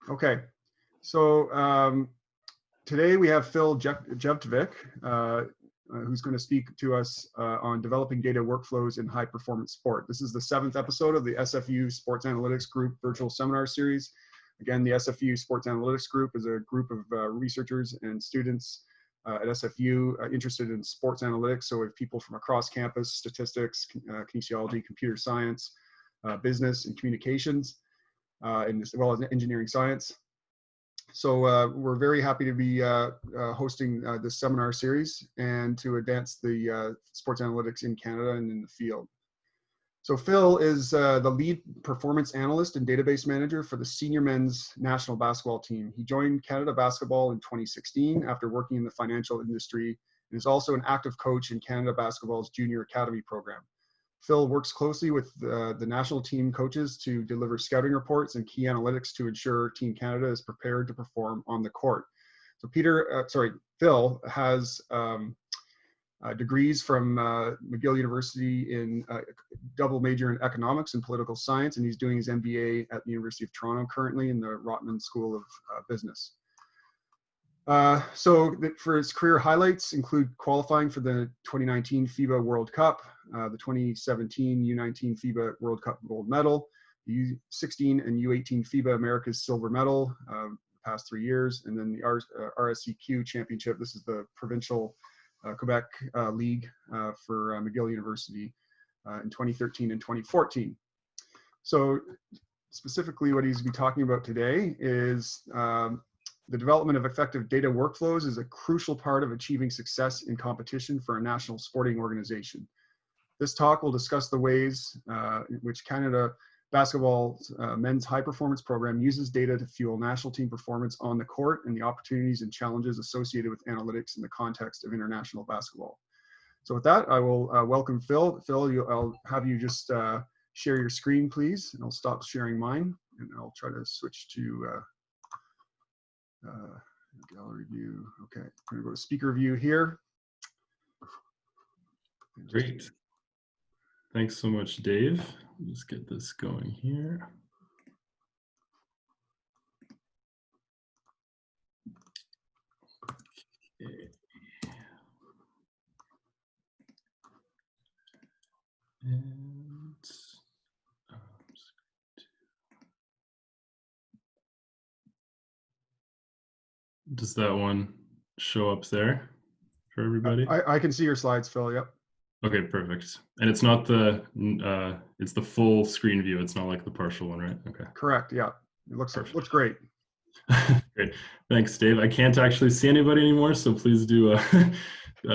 Okay, so today we have Phil Jevtovic, who's going to speak to us on developing data workflows in high performance sport. This is the 7th episode of the SFU Sports Analytics Group virtual seminar series. Again, the SFU Sports Analytics Group is a group of researchers and students at SFU interested in sports analytics. So we have people from across campus, statistics, kinesiology, computer science, business and communications, as well as engineering science. So we're very happy to be hosting this seminar series and to advance the sports analytics in Canada and in the field. So Phil is the lead performance analyst and database manager for the senior men's national basketball team. He joined Canada Basketball in 2016 after working in the financial industry and is also an active coach in Canada Basketball's junior academy program. Phil works closely with the national team coaches to deliver scouting reports and key analytics to ensure Team Canada is prepared to perform on the court. So Phil has degrees from McGill University in double major in economics and political science, and he's doing his MBA at the University of Toronto currently in the Rotman School of Business. For his career highlights include qualifying for the 2019 FIBA World Cup, the 2017 U19 FIBA World Cup gold medal, the U16 and U18 FIBA America's silver medal the past 3 years, and then the RSCQ championship. This is the provincial Quebec league for McGill University in 2013 and 2014. So specifically what he's going to be talking about today is the development of effective data workflows is a crucial part of achieving success in competition for a national sporting organization. This talk will discuss the ways in which Canada Basketball's men's high performance program uses data to fuel national team performance on the court and the opportunities and challenges associated with analytics in the context of international basketball. So with that, I will welcome Phil. Phil, I'll have you just share your screen, please, and I'll stop sharing mine, and I'll try to switch to gallery view. Okay, I'm going to go to speaker view here. Great. Thanks so much, Dave. Let's get this going here. Okay. And does that one show up there for everybody? I can see your slides, Phil. Yep. Okay, perfect. And it's not the it's the full screen view. It's not like the partial one, right? Okay. Correct. Yeah. It looks great. Great. Thanks, Dave. I can't actually see anybody anymore, so please do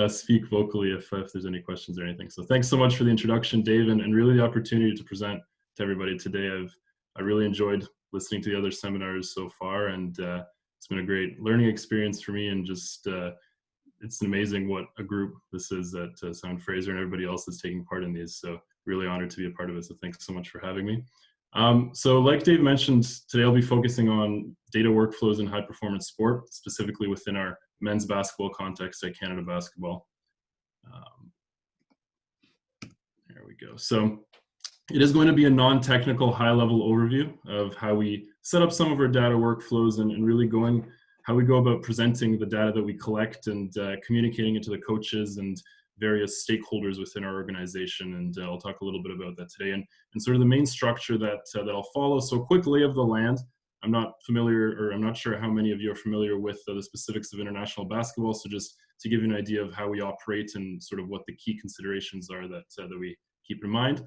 speak vocally if there's any questions or anything. So thanks so much for the introduction, Dave, and really the opportunity to present to everybody today. I really enjoyed listening to the other seminars so far, and it's been a great learning experience for me, and just it's amazing what a group this is at Sound Fraser and everybody else is taking part in these. So really honored to be a part of it. So thanks so much for having me. So like Dave mentioned, today I'll be focusing on data workflows in high performance sport, specifically within our men's basketball context at Canada Basketball. There we go. So it is going to be a non-technical high-level overview of how we set up some of our data workflows and really how we go about presenting the data that we collect and communicating it to the coaches and various stakeholders within our organization. And I'll talk a little bit about that today and sort of the main structure that I'll follow. So quick lay of the land. I'm not sure how many of you are familiar with the specifics of international basketball. So just to give you an idea of how we operate and sort of what the key considerations are that we keep in mind.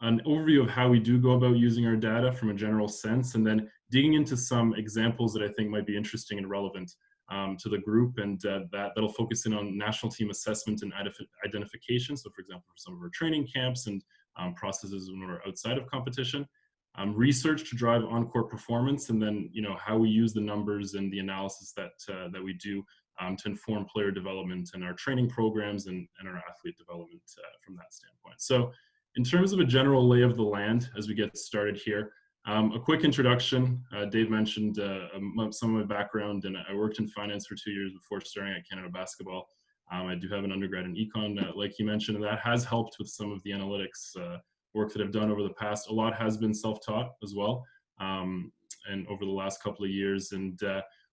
An overview of how we do go about using our data from a general sense, and then digging into some examples that I think might be interesting and relevant to the group, and that'll focus in on national team assessment and identification. So for example, for some of our training camps and processes when we're outside of competition, research to drive on-court performance, and then how we use the numbers and the analysis that we do to inform player development and our training programs and our athlete development from that standpoint. So in terms of a general lay of the land, as we get started here, a quick introduction. Dave mentioned some of my background, and I worked in finance for 2 years before starting at Canada Basketball. I do have an undergrad in econ, like you mentioned, and that has helped with some of the analytics work that I've done over the past. A lot has been self-taught as well. and over the last couple of years. And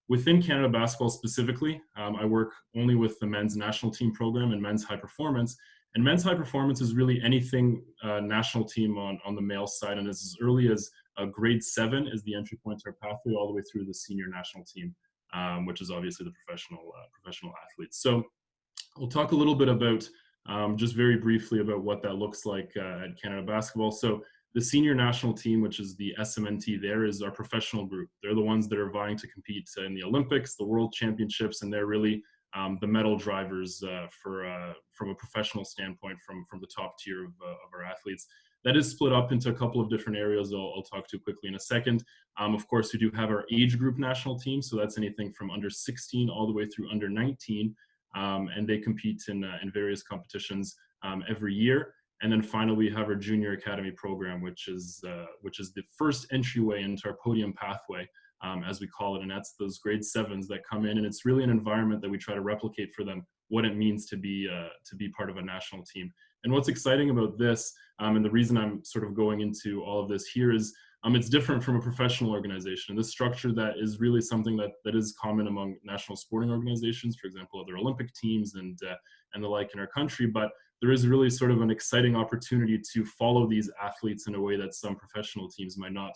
within Canada basketball specifically, I work only with the men's national team program and men's high performance. And men's high performance is really anything national team on the male side, and as early as grade 7 is the entry point to our pathway, all the way through the senior national team, which is obviously the professional athletes. So we'll talk a little bit about just very briefly about what that looks like at Canada basketball. So the senior national team, which is the SMNT, there is our professional group. They're the ones that are vying to compete in the Olympics, the World Championships, and they're really the medal drivers from a professional standpoint from the top tier of our athletes. That is split up into a couple of different areas I'll talk to quickly in a second. Of course, we do have our age group national team, so that's anything from under 16 all the way through under 19, and they compete in various competitions every year. And then finally, we have our junior academy program, which is the first entryway into our podium pathway, as we call it, and that's those grade 7s that come in, and it's really an environment that we try to replicate for them, what it means to be part of a national team. And what's exciting about this, and the reason I'm sort of going into all of this here is it's different from a professional organization. This structure that is really something that is common among national sporting organizations, for example, other Olympic teams and the like in our country, but there is really sort of an exciting opportunity to follow these athletes in a way that some professional teams might not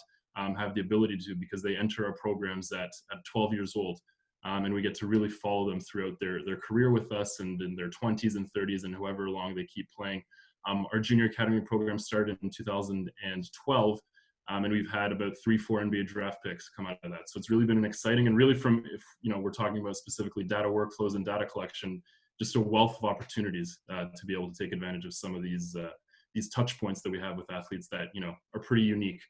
have the ability to, because they enter our programs at 12 years old. And we get to really follow them throughout their career with us, and in their 20s and 30s and however long they keep playing. Our junior academy program started in 2012, and we've had about 3-4 NBA draft picks come out of that. So it's really been an exciting, and really from, if we're talking about specifically data workflows and data collection, just a wealth of opportunities to be able to take advantage of some of these touch points that we have with athletes that are pretty unique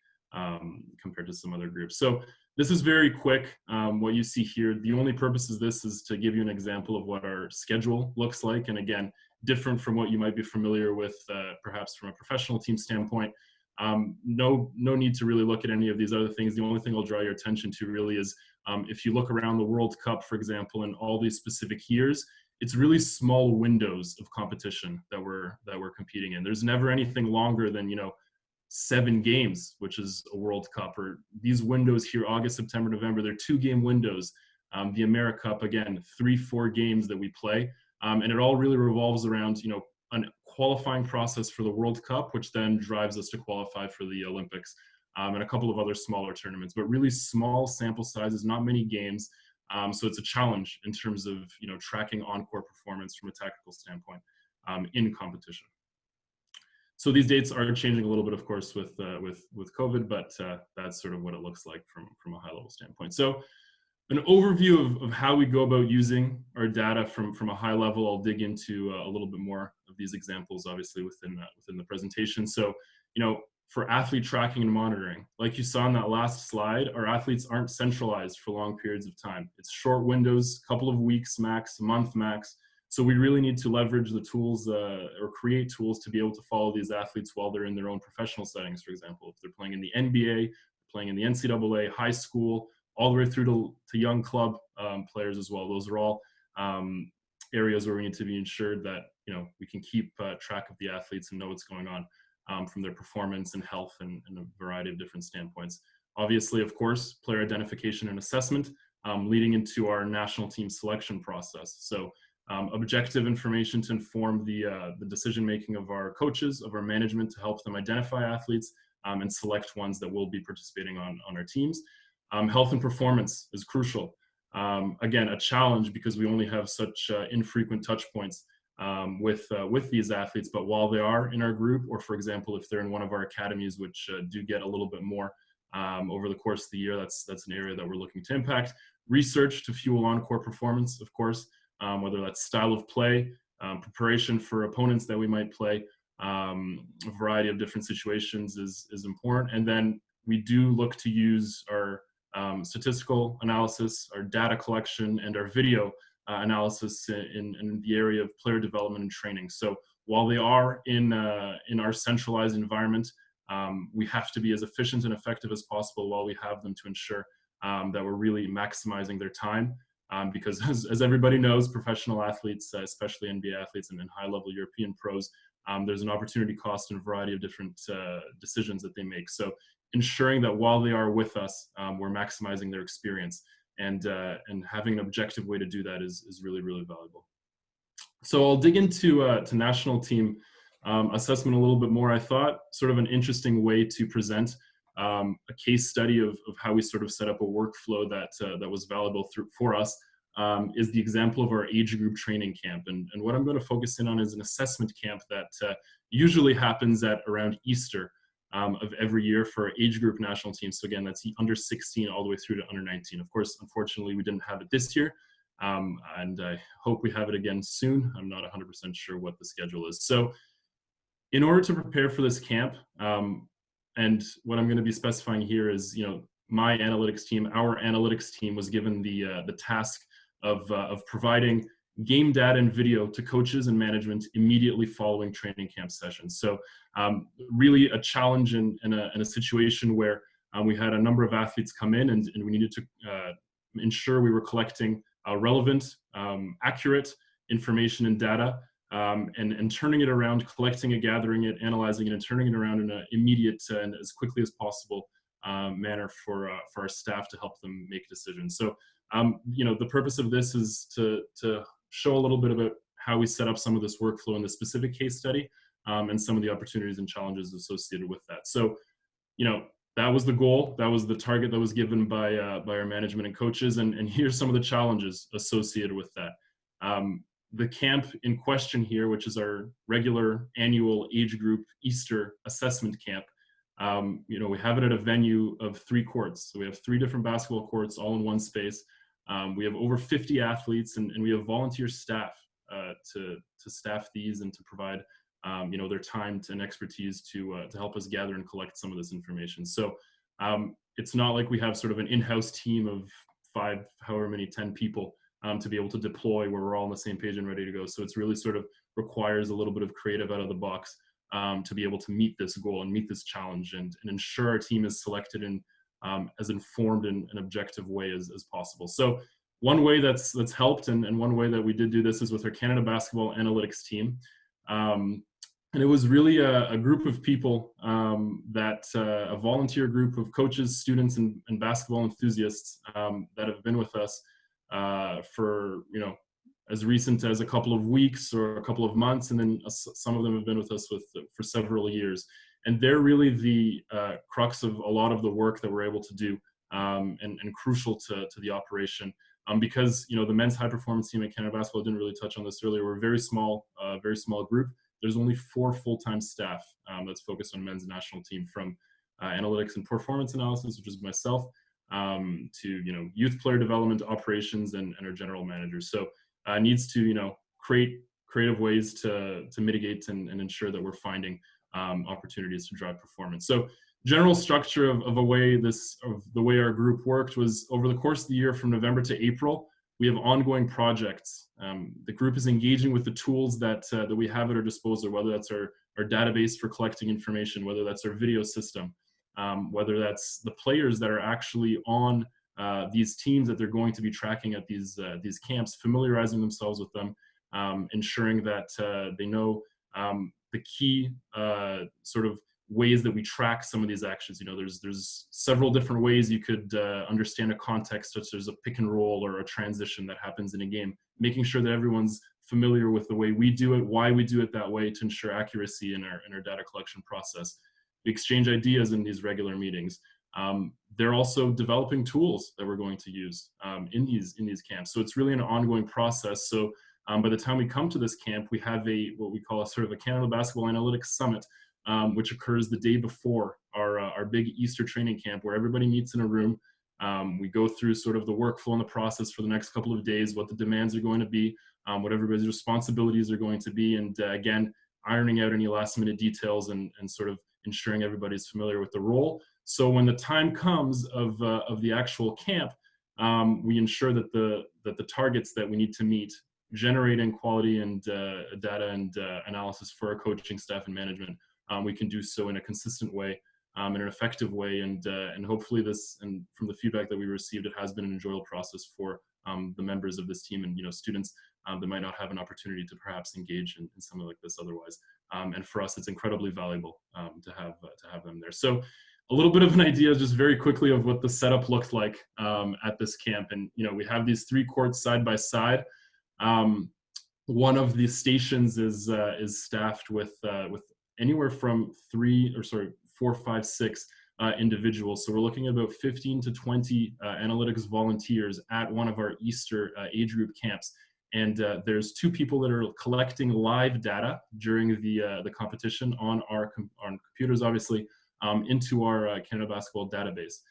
compared to some other groups. So this is very quick. What you see here, the only purpose of this is to give you an example of what our schedule looks like, and again, different from what you might be familiar with perhaps from a professional team standpoint. No need to really look at any of these other things. The only thing I'll draw your attention to really is if you look around the World Cup, for example, in all these specific years, it's really small windows of competition that we're competing in. There's never anything longer than 7 games, which is a World Cup, or these windows here, August, September, November, they're 2-game windows. The AmeriCup, again, 3-4 games that we play, and it all really revolves around a qualifying process for the World Cup, which then drives us to qualify for the Olympics, and a couple of other smaller tournaments, but really small sample sizes, not many games. So it's a challenge in terms of tracking on-court performance from a tactical standpoint in competition. So these dates are changing a little bit, of course, with COVID, but that's sort of what it looks like from a high-level standpoint. So an overview of how we go about using our data from a high level. I'll dig into a little bit more of these examples, obviously, within the presentation. So for athlete tracking and monitoring, like you saw in that last slide, our athletes aren't centralized for long periods of time. It's short windows, couple of weeks max, a month max. So we really need to leverage the tools or create tools to be able to follow these athletes while they're in their own professional settings. For example, if they're playing in the NBA, playing in the NCAA, high school, all the way through to young club players as well. Those are all areas where we need to be ensured that we can keep track of the athletes and know what's going on from their performance and health and a variety of different standpoints. Obviously, of course, player identification and assessment leading into our national team selection process. So objective information to inform the decision-making of our coaches, of our management, to help them identify athletes and select ones that will be participating on our teams. Health and performance is crucial. Again, a challenge because we only have such infrequent touch points with these athletes, but while they are in our group, or for example, if they're in one of our academies, which do get a little bit more over the course of the year, that's an area that we're looking to impact. Research to fuel on-court performance, of course, whether that's style of play, preparation for opponents that we might play, a variety of different situations is important. And then we do look to use our statistical analysis, our data collection, and our video analysis in the area of player development and training. So while they are in our centralized environment, we have to be as efficient and effective as possible while we have them, to ensure that we're really maximizing their time. Because as everybody knows, professional athletes, especially NBA athletes and high-level European pros, there's an opportunity cost and a variety of different decisions that they make. So ensuring that while they are with us, we're maximizing their experience, and having an objective way to do that is really, really valuable. So I'll dig into to national team assessment a little bit more. I thought sort of an interesting way to present a case study of how we sort of set up a workflow that was valuable for us is the example of our age group training camp. And what I'm going to focus in on is an assessment camp that usually happens at around Easter of every year for our age group national team. So again, that's under 16 all the way through to under 19. Of course, unfortunately, we didn't have it this year. And I hope we have it again soon. I'm not 100% sure what the schedule is. So in order to prepare for this camp, and what I'm going to be specifying here is, my analytics team, our analytics team was given the task of providing game data and video to coaches and management immediately following training camp sessions. So really a challenge in a situation where we had a number of athletes come in and we needed to ensure we were collecting relevant, accurate information and data, and turning it around, collecting it, gathering it, analyzing it, and turning it around in an immediate and as quickly as possible manner for our staff to help them make decisions. So, the purpose of this is to show a little bit about how we set up some of this workflow in the specific case study, and some of the opportunities and challenges associated with that. So, that was the goal. That was the target that was given by our management and coaches. And here's some of the challenges associated with that. The camp in question here, which is our regular annual age group Easter assessment camp, we have it at a venue of 3 courts. So we have 3 different basketball courts all in one space. We have over 50 athletes, and we have volunteer staff to staff these and to provide their time and expertise to help us gather and collect some of this information. So it's not like we have sort of an in-house team of 5, however many, 10 people to be able to deploy where we're all on the same page and ready to go. So it's really sort of requires a little bit of creative out of the box to be able to meet this goal and meet this challenge and ensure our team is selected in as informed and an objective way as possible. So one way that's helped and one way that we did do this is with our Canada Basketball Analytics team. And it was really a group of people a volunteer group of coaches, students, and basketball enthusiasts that have been with us for, as recent as a couple of weeks or a couple of months. And then some of them have been with us for several years. And they're really the crux of a lot of the work that we're able to do and crucial to the operation. Because, the men's high performance team at Canada Basketball, didn't really touch on this earlier. We're a very small group. There's only 4 full-time staff that's focused on men's national team, from analytics and performance analysis, which is myself, to youth player development, operations, and our general managers. So needs to create creative ways to mitigate and ensure that we're finding opportunities to drive performance. So general structure of the way our group worked was over the course of the year from November to April. We have ongoing projects. The group is engaging with the tools that we have at our disposal, whether that's our database for collecting information, whether that's our video system, whether that's the players that are actually on these teams that they're going to be tracking at these camps, familiarizing themselves with them, ensuring that they know the key sort of ways that we track some of these actions. There's several different ways you could understand a context, such as a pick and roll or a transition that happens in a game, making sure that everyone's familiar with the way we do it, why we do it that way, to ensure accuracy in our data collection process. We exchange ideas in these regular meetings. They're also developing tools that we're going to use in these camps. So it's really an ongoing process. So by the time we come to this camp, we have what we call a Canada Basketball Analytics Summit, which occurs the day before our big Easter training camp, where everybody meets in a room. We go through sort of the workflow and the process for the next couple of days, what the demands are going to be, what everybody's responsibilities are going to be, and again, ironing out any last minute details and sort of ensuring everybody's familiar with the role. So when the time comes of the actual camp, we ensure that the targets that we need to meet, generating quality and data and analysis for our coaching staff and management, we can do so in a consistent way, in an effective way, and hopefully this, and from the feedback that we received, it has been an enjoyable process for the members of this team and students that might not have an opportunity to perhaps engage in something like this otherwise. And for us, it's incredibly valuable to have them there. So a little bit of an idea just very quickly of what the setup looked like at this camp. And, we have these 3 courts side by side. One of the stations is staffed with anywhere from 4, 5, 6 individuals. So we're looking at about 15 to 20 analytics volunteers at one of our Easter age group camps. And there's 2 people that are collecting live data during the competition on computers, obviously, into our Canada Basketball database.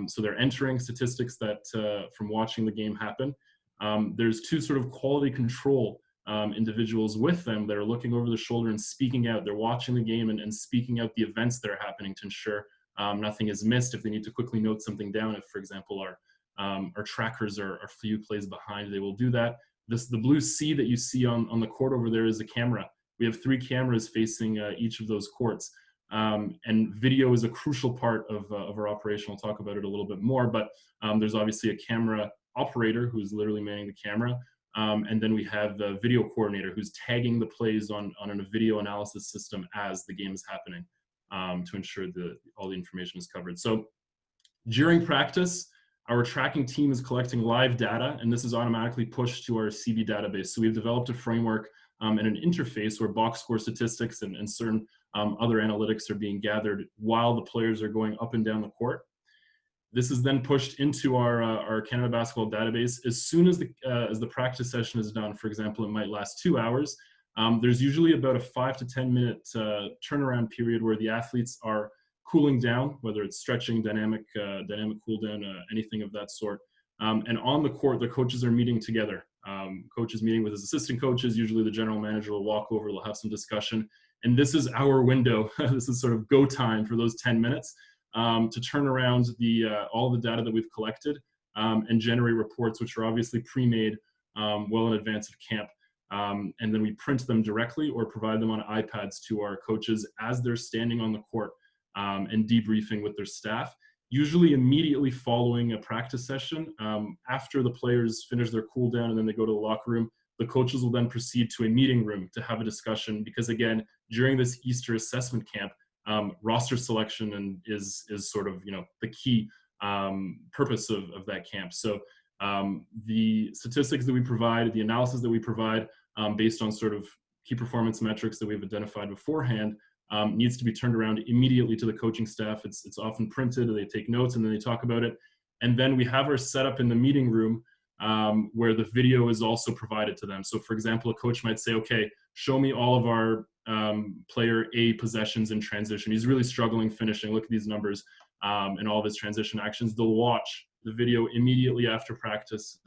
So they're entering statistics that from watching the game happen. There's 2 sort of quality control individuals with them that are looking over their shoulder and speaking out. They're watching the game and speaking out the events that are happening to ensure nothing is missed. If they need to quickly note something down, if, for example, our trackers are a few plays behind, they will do that. The blue C that you see on the court over there is a camera. We have 3 cameras facing each of those courts. And video is a crucial part of our operation. I'll talk about it a little bit more, but there's obviously a camera operator who's literally manning the camera. And then we have the video coordinator who's tagging the plays on a video analysis system as the game is happening to ensure that all the information is covered. So during practice, our tracking team is collecting live data, and this is automatically pushed to our CB database. So we've developed a framework and an interface where box score statistics and certain other analytics are being gathered while the players are going up and down the court. This is then pushed into our Canada Basketball database as soon as the practice session is done. For example, it might last 2 hours. There's usually about a 5 to 10 minute turnaround period where the athletes are cooling down, whether it's stretching, dynamic cool down, anything of that sort. And on the court, the coaches are meeting together. Coaches meeting with his assistant coaches. Usually the general manager will walk over, they'll have some discussion. And this is our window. This is sort of go time for those 10 minutes to turn around all the data that we've collected and generate reports, which are obviously pre-made well in advance of camp. And then we print them directly or provide them on iPads to our coaches as they're standing on the court and debriefing with their staff, usually immediately following a practice session. After the players finish their cool down and then they go to the locker room, the coaches will then proceed to a meeting room to have a discussion, because again, during this Easter assessment camp, roster selection is sort of the key purpose of that camp. So the statistics that we provide, the analysis that we provide based on sort of key performance metrics that we've identified beforehand needs to be turned around immediately to the coaching staff. It's often printed, they take notes and then they talk about it. And then we have our setup in the meeting room where the video is also provided to them. So for example, a coach might say, okay, show me all of our player A possessions in transition. He's really struggling finishing. Look at these numbers and all of his transition actions. They'll watch the video immediately after practice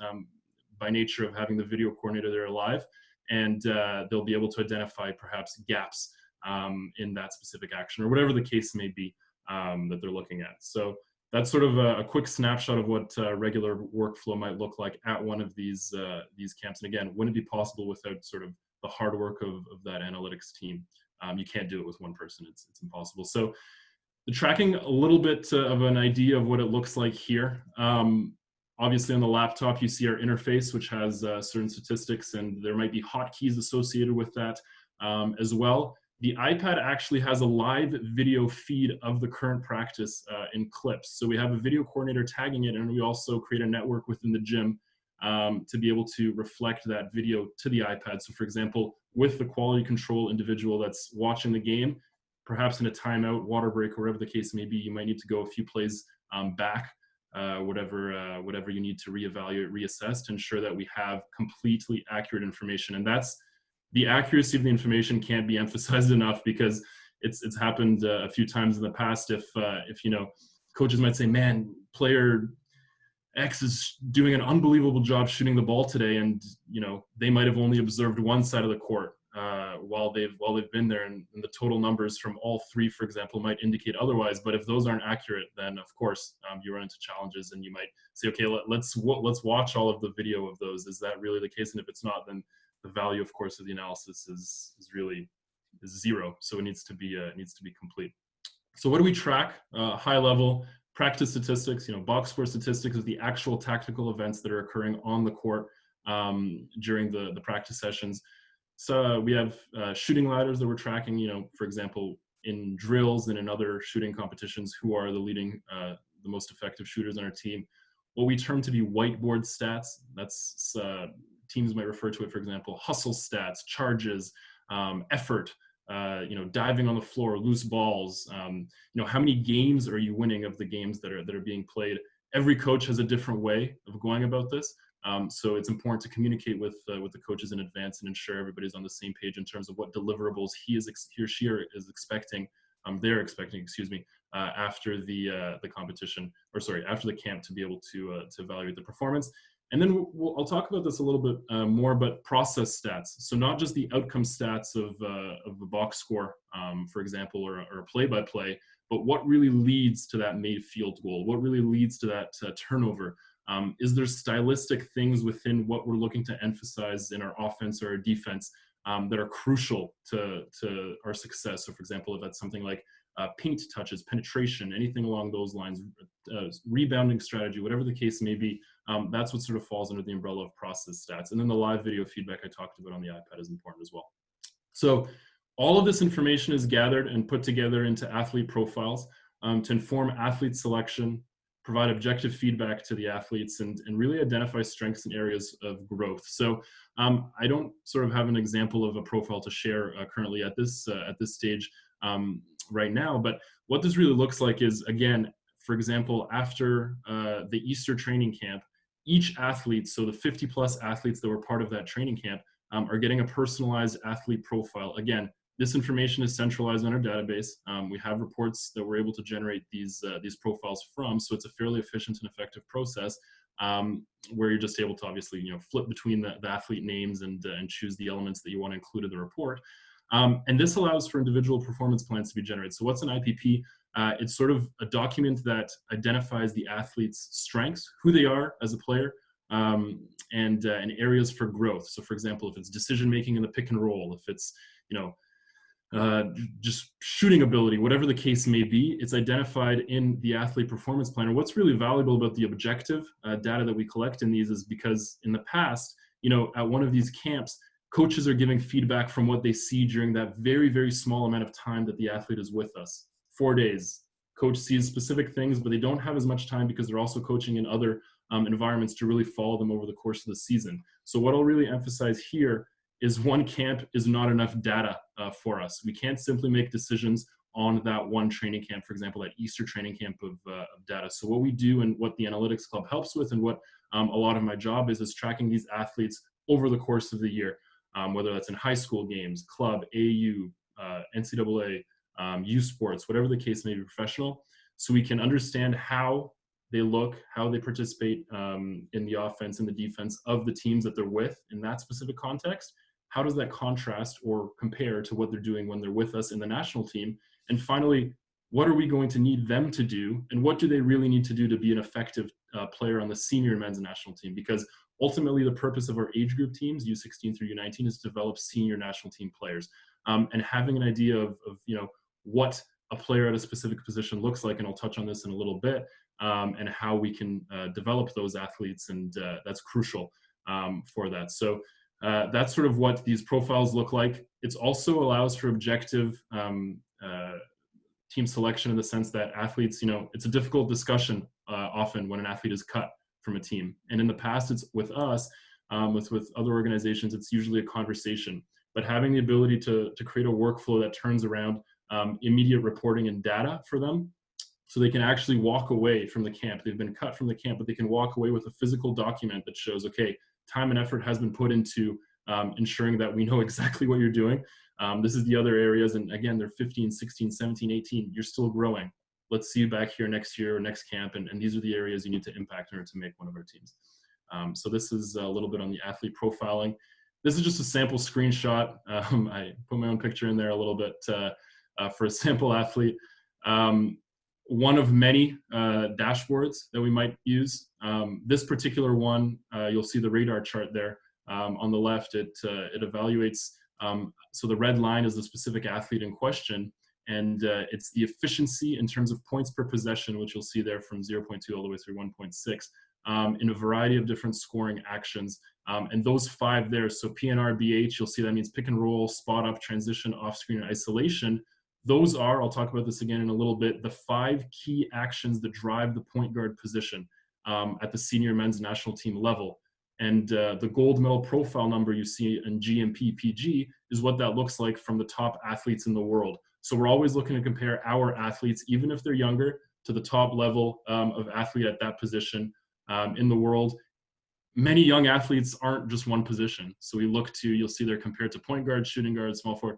by nature of having the video coordinator there live, and they'll be able to identify perhaps gaps in that specific action or whatever the case may be that they're looking at. So that's sort of a quick snapshot of what regular workflow might look like at one of these camps. And again, wouldn't be possible without sort of the hard work of that analytics team. You can't do it with one person. It's impossible. So the tracking, a little bit of an idea of what it looks like here. Obviously on the laptop, you see our interface, which has certain statistics, and there might be hotkeys associated with that as well. The iPad actually has a live video feed of the current practice in clips. So we have a video coordinator tagging it, and we also create a network within the gym to be able to reflect that video to the iPad. So for example, with the quality control individual that's watching the game, perhaps in a timeout, water break, or whatever the case may be, you might need to go a few plays back, whatever you need to reevaluate, reassess to ensure that we have completely accurate information. And that's the accuracy of the information can't be emphasized enough, because it's happened a few times in the past. If coaches might say, man, player X is doing an unbelievable job shooting the ball today, and they might have only observed one side of the court while they've been there, and the total numbers from all 3, for example, might indicate otherwise. But if those aren't accurate, then of course you run into challenges, and you might say, okay, let's watch all of the video of those. Is that really the case? And if it's not, then the value, of course, of the analysis is zero. So it needs to be complete. So what do we track? High level practice statistics, box score statistics of the actual tactical events that are occurring on the court during the practice sessions. So we have shooting ladders that we're tracking. For example, in drills and in other shooting competitions who are the leading, the most effective shooters on our team. What we term to be whiteboard stats, that's teams might refer to it, for example, hustle stats, charges, effort, diving on the floor, loose balls, how many games are you winning of the games that are being played. Every coach has a different way of going about this. So it's important to communicate with the coaches in advance and ensure everybody's on the same page in terms of what deliverables he or she is expecting. They're expecting, after the competition, after the camp, to be able to evaluate the performance. And then I'll talk about this a little bit more, but process stats. So not just the outcome stats of a box score, for example, or a play-by-play, but what really leads to that made field goal? What really leads to that turnover? Is there stylistic things within what we're looking to emphasize in our offense or our defense that are crucial to our success? So for example, if that's something like paint touches, penetration, anything along those lines, rebounding strategy, whatever the case may be, that's what sort of falls under the umbrella of process stats. And then the live video feedback I talked about on the iPad is important as well. So all of this information is gathered and put together into athlete profiles to inform athlete selection, provide objective feedback to the athletes, and really identify strengths and areas of growth. So I don't sort of have an example of a profile to share currently at this stage right now, but what this really looks like is, again, for example, after the Easter training camp, each athlete, so the 50 plus athletes that were part of that training camp, are getting a personalized athlete profile. Again, this information is centralized on our database. We have reports that we're able to generate these profiles from, so it's a fairly efficient and effective process where you're just able to obviously flip between the athlete names and choose the elements that you want to include in the report. And this allows for individual performance plans to be generated. So what's an IPP? It's sort of a document that identifies the athlete's strengths, who they are as a player, and areas for growth. So for example, if it's decision making in the pick and roll, if it's just shooting ability, whatever the case may be, it's identified in the athlete performance plan. And what's really valuable about the objective data that we collect in these is because in the past, at one of these camps, coaches are giving feedback from what they see during that very, very small amount of time that the athlete is with us. 4 days. Coach sees specific things, but they don't have as much time because they're also coaching in other environments to really follow them over the course of the season. So what I'll really emphasize here is one camp is not enough data for us. We can't simply make decisions on that one training camp, for example, that Easter training camp of data. So what we do and what the Analytics Club helps with and what a lot of my job is tracking these athletes over the course of the year, whether that's in high school games, club, AU, NCAA, U Sports, whatever the case may be, professional, so we can understand how they look, how they participate in the offense and the defense of the teams that they're with in that specific context. How does that contrast or compare to what they're doing when they're with us in the national team? And finally, what are we going to need them to do? And what do they really need to do to be an effective player on the senior men's national team? Because ultimately the purpose of our age group teams, U16 through U19, is to develop senior national team players. And having an idea of what a player at a specific position looks like, and I'll touch on this in a little bit, and how we can develop those athletes, and that's crucial for that. So that's sort of what these profiles look like. It also allows for objective team selection in the sense that athletes, it's a difficult discussion often when an athlete is cut from a team. And in the past, it's with us, with other organizations, it's usually a conversation. But having the ability to create a workflow that turns around immediate reporting and data for them, so they can actually walk away from the camp. They've been cut from the camp, but they can walk away with a physical document that shows, okay, time and effort has been put into ensuring that we know exactly what you're doing. This is the other areas, and again, they're 15, 16, 17, 18. You're still growing. Let's see you back here next year or next camp, and these are the areas you need to impact in order to make one of our teams. So this is a little bit on the athlete profiling. This is just a sample screenshot. I put my own picture in there a little bit for a sample athlete. One of many dashboards that we might use. This particular one, you'll see the radar chart there. On the left, it evaluates, so the red line is the specific athlete in question, and it's the efficiency in terms of points per possession, which you'll see there from 0.2 all the way through 1.6, in a variety of different scoring actions. And those 5 there, so PNR, BH, you'll see that means pick and roll, spot up, transition, off screen, and isolation. Those are, I'll talk about this again in a little bit, the 5 key actions that drive the point guard position at the senior men's national team level. And the gold medal profile number you see in GMP PG is what that looks like from the top athletes in the world. So we're always looking to compare our athletes, even if they're younger, to the top level of athlete at that position in the world. Many young athletes aren't just one position. So we look to, you'll see they're compared to point guard, shooting guard, small forward.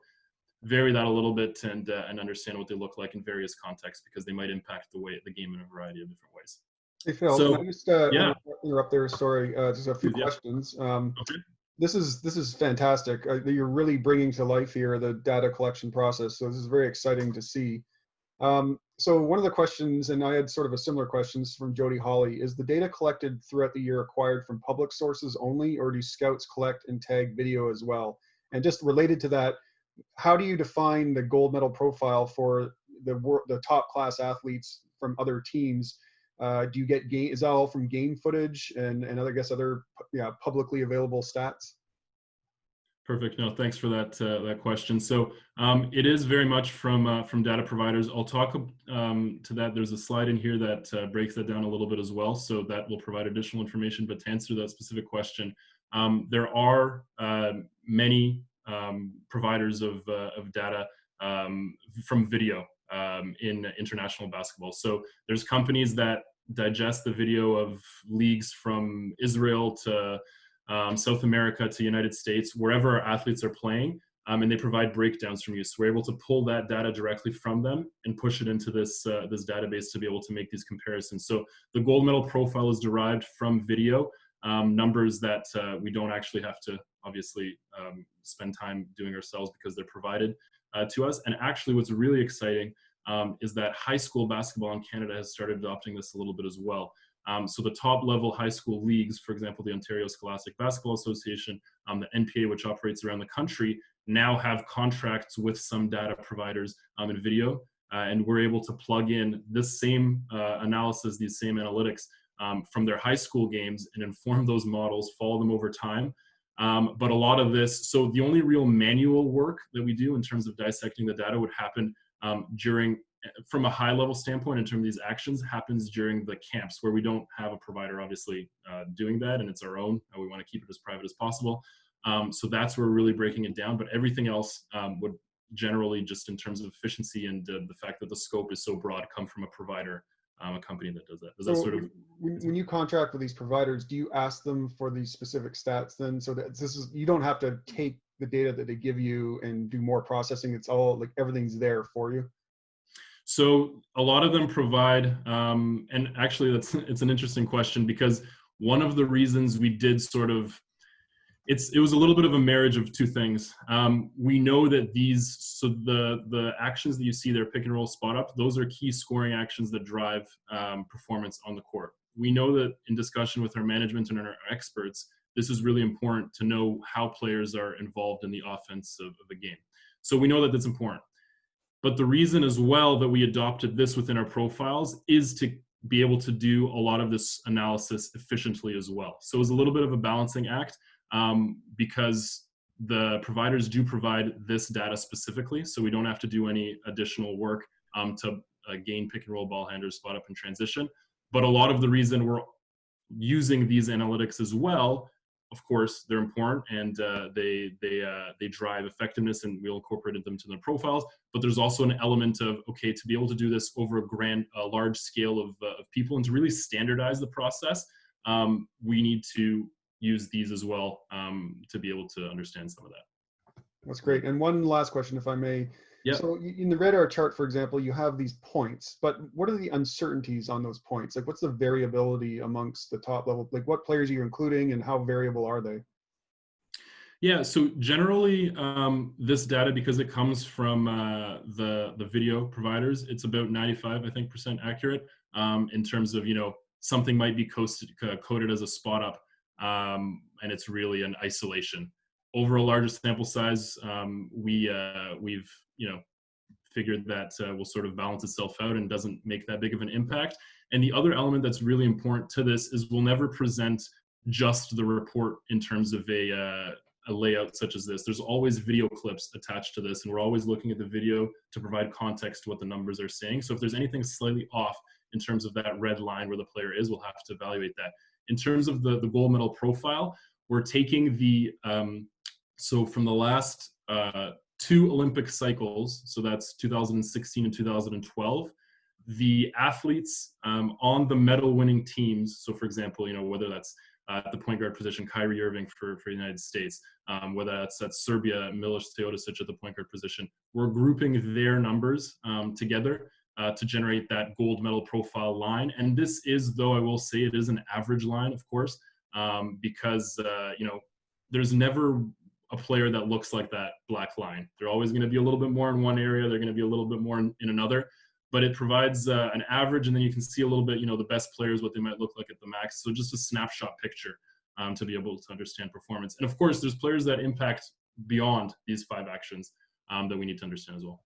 Vary that a little bit and understand what they look like in various contexts, because they might impact the game in a variety of different ways. Hey Phil, So, can I just yeah. interrupt there? Sorry, just a few questions. Okay. This is fantastic. You're really bringing to life here the data collection process. So this is very exciting to see. So one of the questions, and I had sort of a similar questions from Jody Hawley, is the data collected throughout the year acquired from public sources only, or do scouts collect and tag video as well? And just related to that, how do you define the gold medal profile for the top class athletes from other teams? Do you get is that all from game footage and I guess other publicly available stats? Perfect. No, thanks for that question. So it is very much from data providers. I'll talk to that. There's a slide in here that breaks that down a little bit as well, so that will provide additional information. But to answer that specific question, there are many providers of data from video in international basketball. So there's companies that digest the video of leagues from Israel to South America to United States, wherever our athletes are playing, and they provide breakdowns from you. So we're able to pull that data directly from them and push it into this database to be able to make these comparisons. So the gold medal profile is derived from video, numbers that we don't actually have to obviously spend time doing ourselves, because they're provided to us. And actually what's really exciting is that high school basketball in Canada has started adopting this a little bit as well. So the top level high school leagues, for example, the Ontario Scholastic Basketball Association, the NPA, which operates around the country, now have contracts with some data providers in video. And we're able to plug in this same analysis, these same analytics from their high school games and inform those models, follow them over time. But a lot of this, so the only real manual work that we do in terms of dissecting the data would happen from a high level standpoint in terms of these actions, happens during the camps, where we don't have a provider obviously doing that, and it's our own, and we want to keep it as private as possible. So that's where we're really breaking it down. But everything else would generally, just in terms of efficiency and the fact that the scope is so broad, come from a provider, a company that does that. Does that sort of... When you contract with these providers, do you ask them for these specific stats then? So that you don't have to take the data that they give you and do more processing. It's all like everything's there for you. So a lot of them provide, and actually it's an interesting question, because one of the reasons we did sort of, it was a little bit of a marriage of two things. We know that the actions that you see there, pick and roll, spot up, those are key scoring actions that drive performance on the court. We know that in discussion with our management and our experts, this is really important to know how players are involved in the offense of the game. So we know that that's important. But the reason as well that we adopted this within our profiles is to be able to do a lot of this analysis efficiently as well. So it was a little bit of a balancing act, because the providers do provide this data specifically, so we don't have to do any additional work to gain pick and roll, ball handlers, spot up, and transition. But a lot of the reason we're using these analytics as well, of course, they're important, and they drive effectiveness, and we'll incorporate them to the profiles. But there's also an element of, okay, to be able to do this over a large scale of people, and to really standardize the process, we need to use these as well to be able to understand some of that. That's great. And one last question, if I may. Yep. So in the radar chart, for example, you have these points, but what are the uncertainties on those points? Like, what's the variability amongst the top level? Like, what players are you including, and how variable are they? Yeah, so generally, this data, because it comes from the video providers, it's about 95, I think, % accurate in terms of, something might be coded as a spot up, and it's really an isolation. Over a larger sample size, we've figured that will sort of balance itself out and doesn't make that big of an impact. And the other element that's really important to this is we'll never present just the report in terms of a a layout such as this, there's always video clips attached to this, and we're always looking at the video to provide context to what the numbers are saying. So if there's anything slightly off in terms of that red line where the player is, we'll have to evaluate that. In terms of the gold medal profile, we're taking the, so from the last 2 Olympic cycles, so that's 2016 and 2012, the athletes on the medal winning teams, so for example, whether that's at the point guard position, Kyrie Irving for the United States, whether that's at Serbia, Milos Teodosic at the point guard position, we're grouping their numbers together to generate that gold medal profile line. And this is, though I will say, it is an average line, of course, because there's never a player that looks like that black line. They're always going to be a little bit more in one area. They're going to be a little bit more in another. But it provides an average, and then you can see a little bit, the best players, what they might look like at the max. So just a snapshot picture to be able to understand performance. And of course, there's players that impact beyond these 5 actions that we need to understand as well.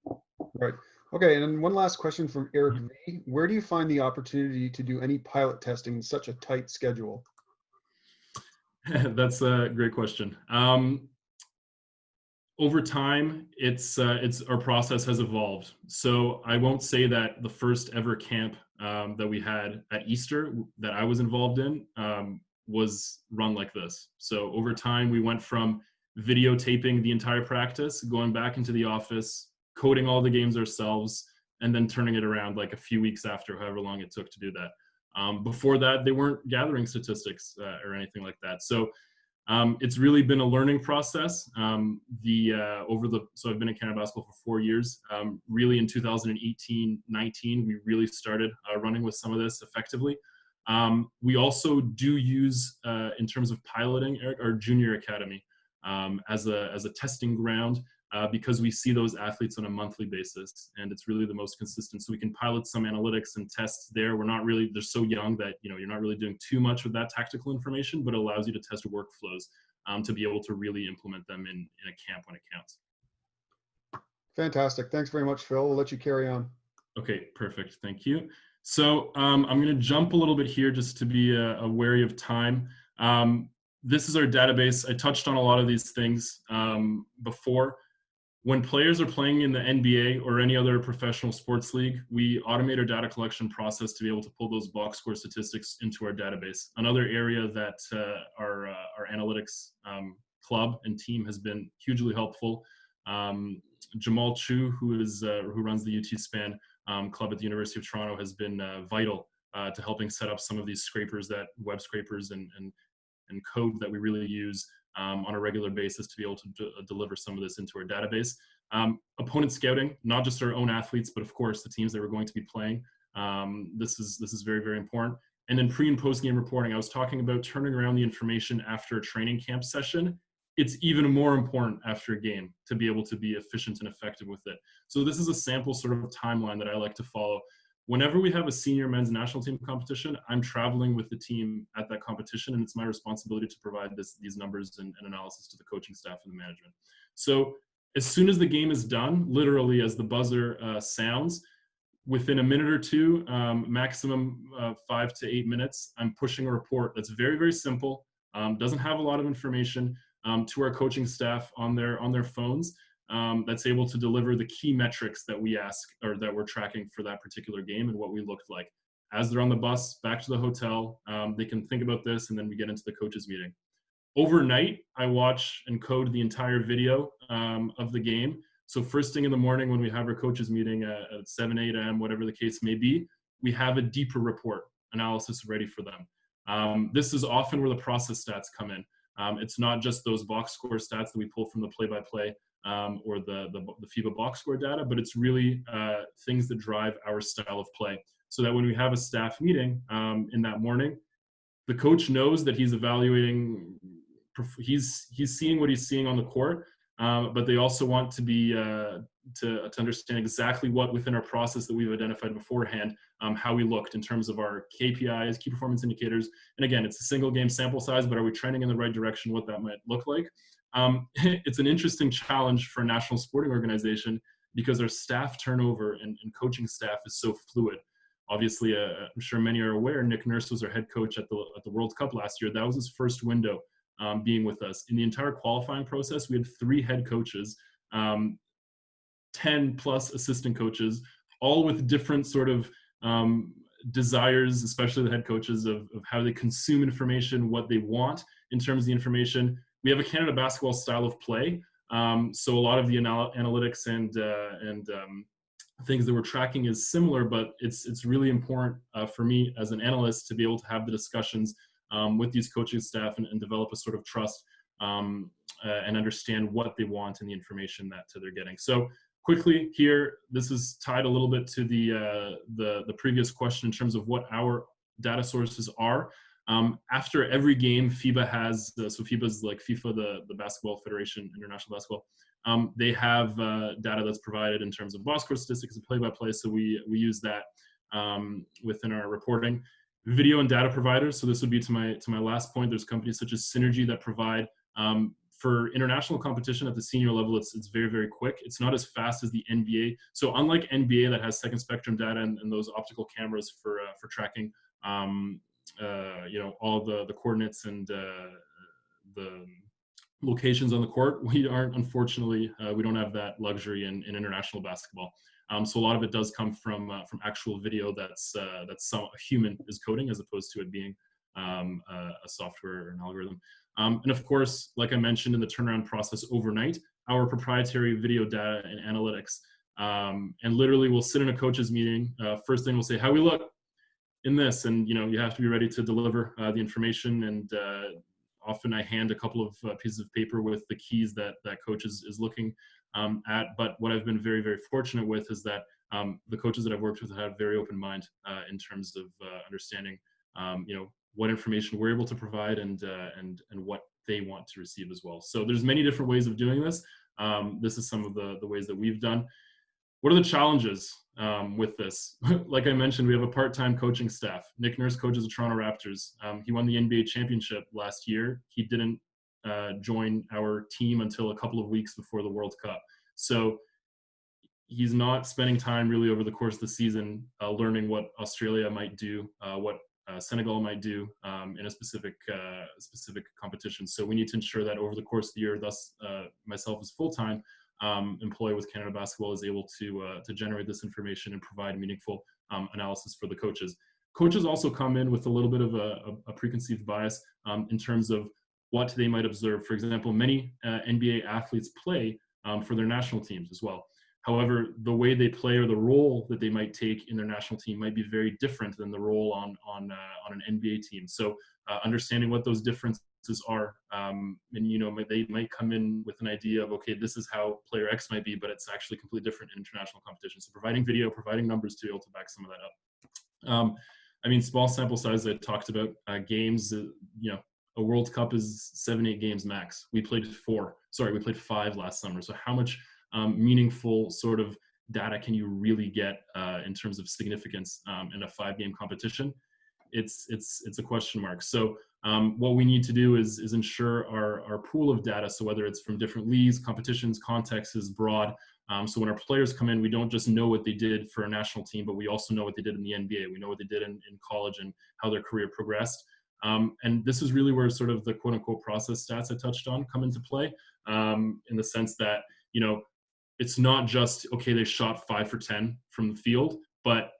Right. Okay. And then one last question from Eric V. Where do you find the opportunity to do any pilot testing in such a tight schedule? That's a great question. Over time, it's our process has evolved. So I won't say that the first ever camp that we had at Easter that I was involved in was run like this. So over time, we went from videotaping the entire practice, going back into the office, coding all the games ourselves, and then turning it around like a few weeks after, however long it took to do that. Before that, they weren't gathering statistics or anything like that. So it's really been a learning process. So I've been in Canada basketball for 4 years. Really in 2018, 19, we really started running with some of this effectively. We also do use, in terms of piloting, Eric, our junior academy as a testing ground because we see those athletes on a monthly basis, and it's really the most consistent. So we can pilot some analytics and tests there. They're so young that you're not really doing too much with that tactical information, but it allows you to test workflows to be able to really implement them in a camp when it counts. Fantastic. Thanks very much, Phil. We'll let you carry on. Okay, perfect. Thank you. So I'm going to jump a little bit here just to be wary of time. This is our database. I touched on a lot of these things before. When players are playing in the NBA or any other professional sports league, we automate our data collection process to be able to pull those box score statistics into our database. Another area that our analytics club and team has been hugely helpful. Jamal Chu, who runs the UT Span club at the University of Toronto, has been vital to helping set up some of these web scrapers and code that we really use on a regular basis to be able to deliver some of this into our database. Opponent scouting, not just our own athletes, but of course the teams that we're going to be playing. This is very, very important. And then pre and post game reporting. I was talking about turning around the information after a training camp session. It's even more important after a game to be able to be efficient and effective with it. So this is a sample sort of timeline that I like to follow. Whenever we have a senior men's national team competition, I'm traveling with the team at that competition, and it's my responsibility to provide these numbers and analysis to the coaching staff and the management. So as soon as the game is done, literally as the buzzer sounds, within a minute or two, maximum 5 to 8 minutes, I'm pushing a report that's very, very simple, doesn't have a lot of information, to our coaching staff on their phones. That's able to deliver the key metrics that we ask or that we're tracking for that particular game and what we looked like. As they're on the bus back to the hotel, they can think about this, and then we get into the coaches meeting. Overnight, I watch and code the entire video of the game. So first thing in the morning when we have our coaches meeting at 7, 8 a.m., whatever the case may be, we have a deeper report analysis ready for them. This is often where the process stats come in. It's not just those box score stats that we pull from the play-by-play or the FIBA box score data, but it's really things that drive our style of play. So that when we have a staff meeting in that morning, the coach knows that he's evaluating, he's seeing what he's seeing on the court, but they also want to be to understand exactly what within our process that we've identified beforehand, how we looked in terms of our KPIs, key performance indicators. And again, it's a single game sample size, but are we trending in the right direction, what that might look like? It's an interesting challenge for a national sporting organization because our staff turnover and coaching staff is so fluid. Obviously, I'm sure many are aware, Nick Nurse was our head coach at the World Cup last year. That was his first window being with us. In the entire qualifying process, we had 3 head coaches, 10 plus assistant coaches, all with different sort of desires, especially the head coaches, of how they consume information, what they want in terms of the information. We have a Canada basketball style of play. So a lot of the analytics and things that we're tracking is similar, but it's really important for me as an analyst to be able to have the discussions with these coaching staff and develop a sort of trust and understand what they want and the information that they're getting. So quickly here, this is tied a little bit to the previous question in terms of what our data sources are. After every game, FIBA has, so FIBA is like FIFA, the Basketball Federation, International Basketball. They have data that's provided in terms of box score statistics and play-by-play, so we use that within our reporting. Video and data providers, so this would be to my last point. There's companies such as Synergy that provide for international competition at the senior level. It's very, very quick. It's not as fast as the NBA. So unlike NBA that has second spectrum data and those optical cameras for tracking, all the coordinates and the locations on the court, we aren't, unfortunately, we don't have that luxury in international basketball. So a lot of it does come from actual video that's a human is coding, as opposed to it being a software or an algorithm. And of course, like I mentioned, in the turnaround process overnight, our proprietary video data and analytics, and literally we'll sit in a coach's meeting. First thing we'll say, how we look in this, and you have to be ready to deliver the information. And often I hand a couple of pieces of paper with the keys that coach is looking at. But what I've been very, very fortunate with is that the coaches that I've worked with have had a very open mind in terms of understanding, what information we're able to provide and what they want to receive as well. So there's many different ways of doing this. This is some of the ways that we've done. What are the challenges with this? Like I mentioned, we have a part-time coaching staff. Nick Nurse coaches the Toronto Raptors. He won the NBA championship last year. He didn't join our team until a couple of weeks before the World Cup. So he's not spending time really over the course of the season learning what Australia might do, what Senegal might do in a specific competition. So we need to ensure that over the course of the year, thus myself as full-time employee with Canada Basketball is able to generate this information and provide meaningful analysis for the coaches. Coaches also come in with a little bit of a preconceived bias in terms of what they might observe. For example, many NBA athletes play for their national teams as well. However, the way they play or the role that they might take in their national team might be very different than the role on an NBA team. So understanding what those differences are, and they might come in with an idea of, okay, this is how player X might be, but it's actually completely different in international competition. So providing video, providing numbers to be able to back some of that up. Small sample size I talked about, games, a World Cup is 7-8 games max. We played 5 last summer. So how much meaningful sort of data can you really get in terms of significance in a 5-game competition? It's a question mark. So what we need to do is ensure our pool of data, so whether it's from different leagues, competitions, contexts, is broad. So when our players come in, we don't just know what they did for a national team, but we also know what they did in the NBA. We know what they did in college and how their career progressed. And this is really where sort of the quote unquote process stats I touched on come into play, in the sense that, it's not just, okay, they shot 5 for 10 from the field, but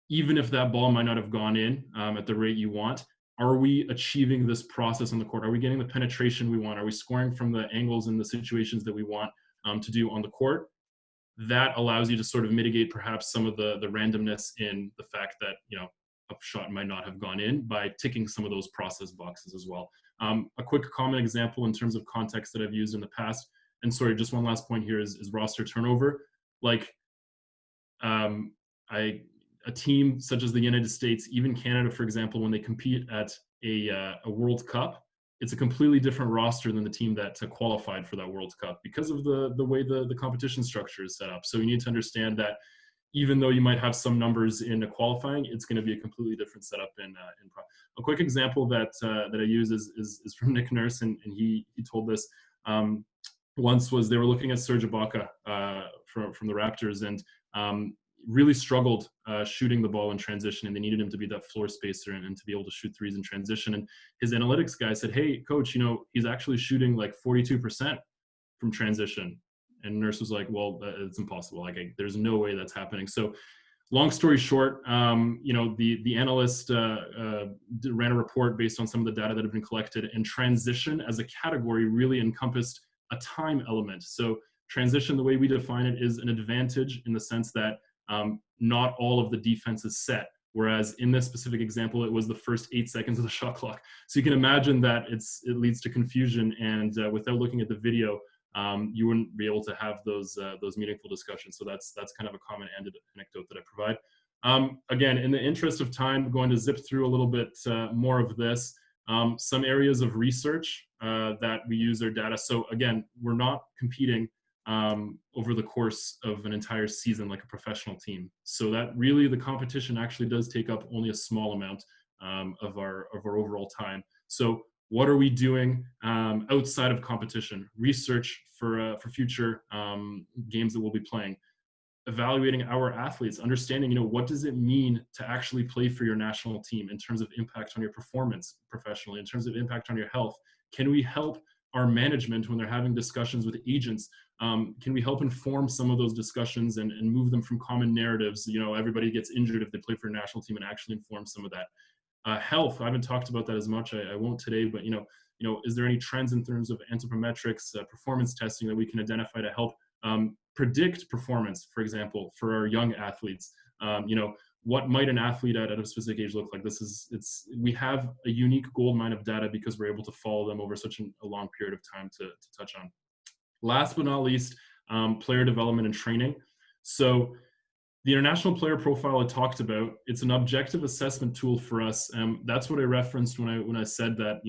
even if that ball might not have gone in at the rate you want, are we achieving this process on the court? Are we getting the penetration we want? Are we scoring from the angles and the situations that we want to do on the court? That allows you to sort of mitigate perhaps some of the randomness in the fact that, a shot might not have gone in by ticking some of those process boxes as well. A quick common example in terms of context that I've used in the past, and sorry, just one last point here is roster turnover. Like a team such as the United States, even Canada, for example, when they compete at a World Cup, it's a completely different roster than the team that qualified for that World Cup because of the way the competition structure is set up. So you need to understand that even though you might have some numbers in a qualifying, it's going to be a completely different setup in a quick example that I use is from Nick Nurse, and he told this once. Was they were looking at Serge Ibaka from the Raptors, and really struggled shooting the ball in transition, and they needed him to be that floor spacer and to be able to shoot threes in transition. And his analytics guy said, "Hey, coach, he's actually shooting like 42% from transition." And nurse was like, "Well, it's impossible. Like, there's no way that's happening." So, long story short, the analyst ran a report based on some of the data that had been collected, and transition as a category really encompassed a time element. So transition, the way we define it, is an advantage in the sense that not all of the defense is set. Whereas in this specific example, it was the first 8 seconds of the shot clock. So you can imagine that it leads to confusion, and without looking at the video, you wouldn't be able to have those meaningful discussions. So that's kind of a common anecdote that I provide. Again, in the interest of time, I'm going to zip through a little bit more of this. Some areas of research that we use our data. So again, we're not competing over the course of an entire season like a professional team. So that really, the competition actually does take up only a small amount of our overall time. So what are we doing outside of competition? Research for future games that we'll be playing. Evaluating our athletes, understanding, what does it mean to actually play for your national team in terms of impact on your performance professionally, in terms of impact on your health. Can we help our management when they're having discussions with agents? Can we help inform some of those discussions and move them from common narratives? Everybody gets injured if they play for a national team, and actually inform some of that. Health, I haven't talked about that as much. I won't today, but is there any trends in terms of anthropometrics, performance testing that we can identify to help predict performance, for example, for our young athletes? What might an athlete at a specific age look like? We have a unique gold mine of data because we're able to follow them over such a long period of time to touch on. Last but not least, player development and training. So the international player profile I talked about, it's an objective assessment tool for us. That's what I referenced when I said that,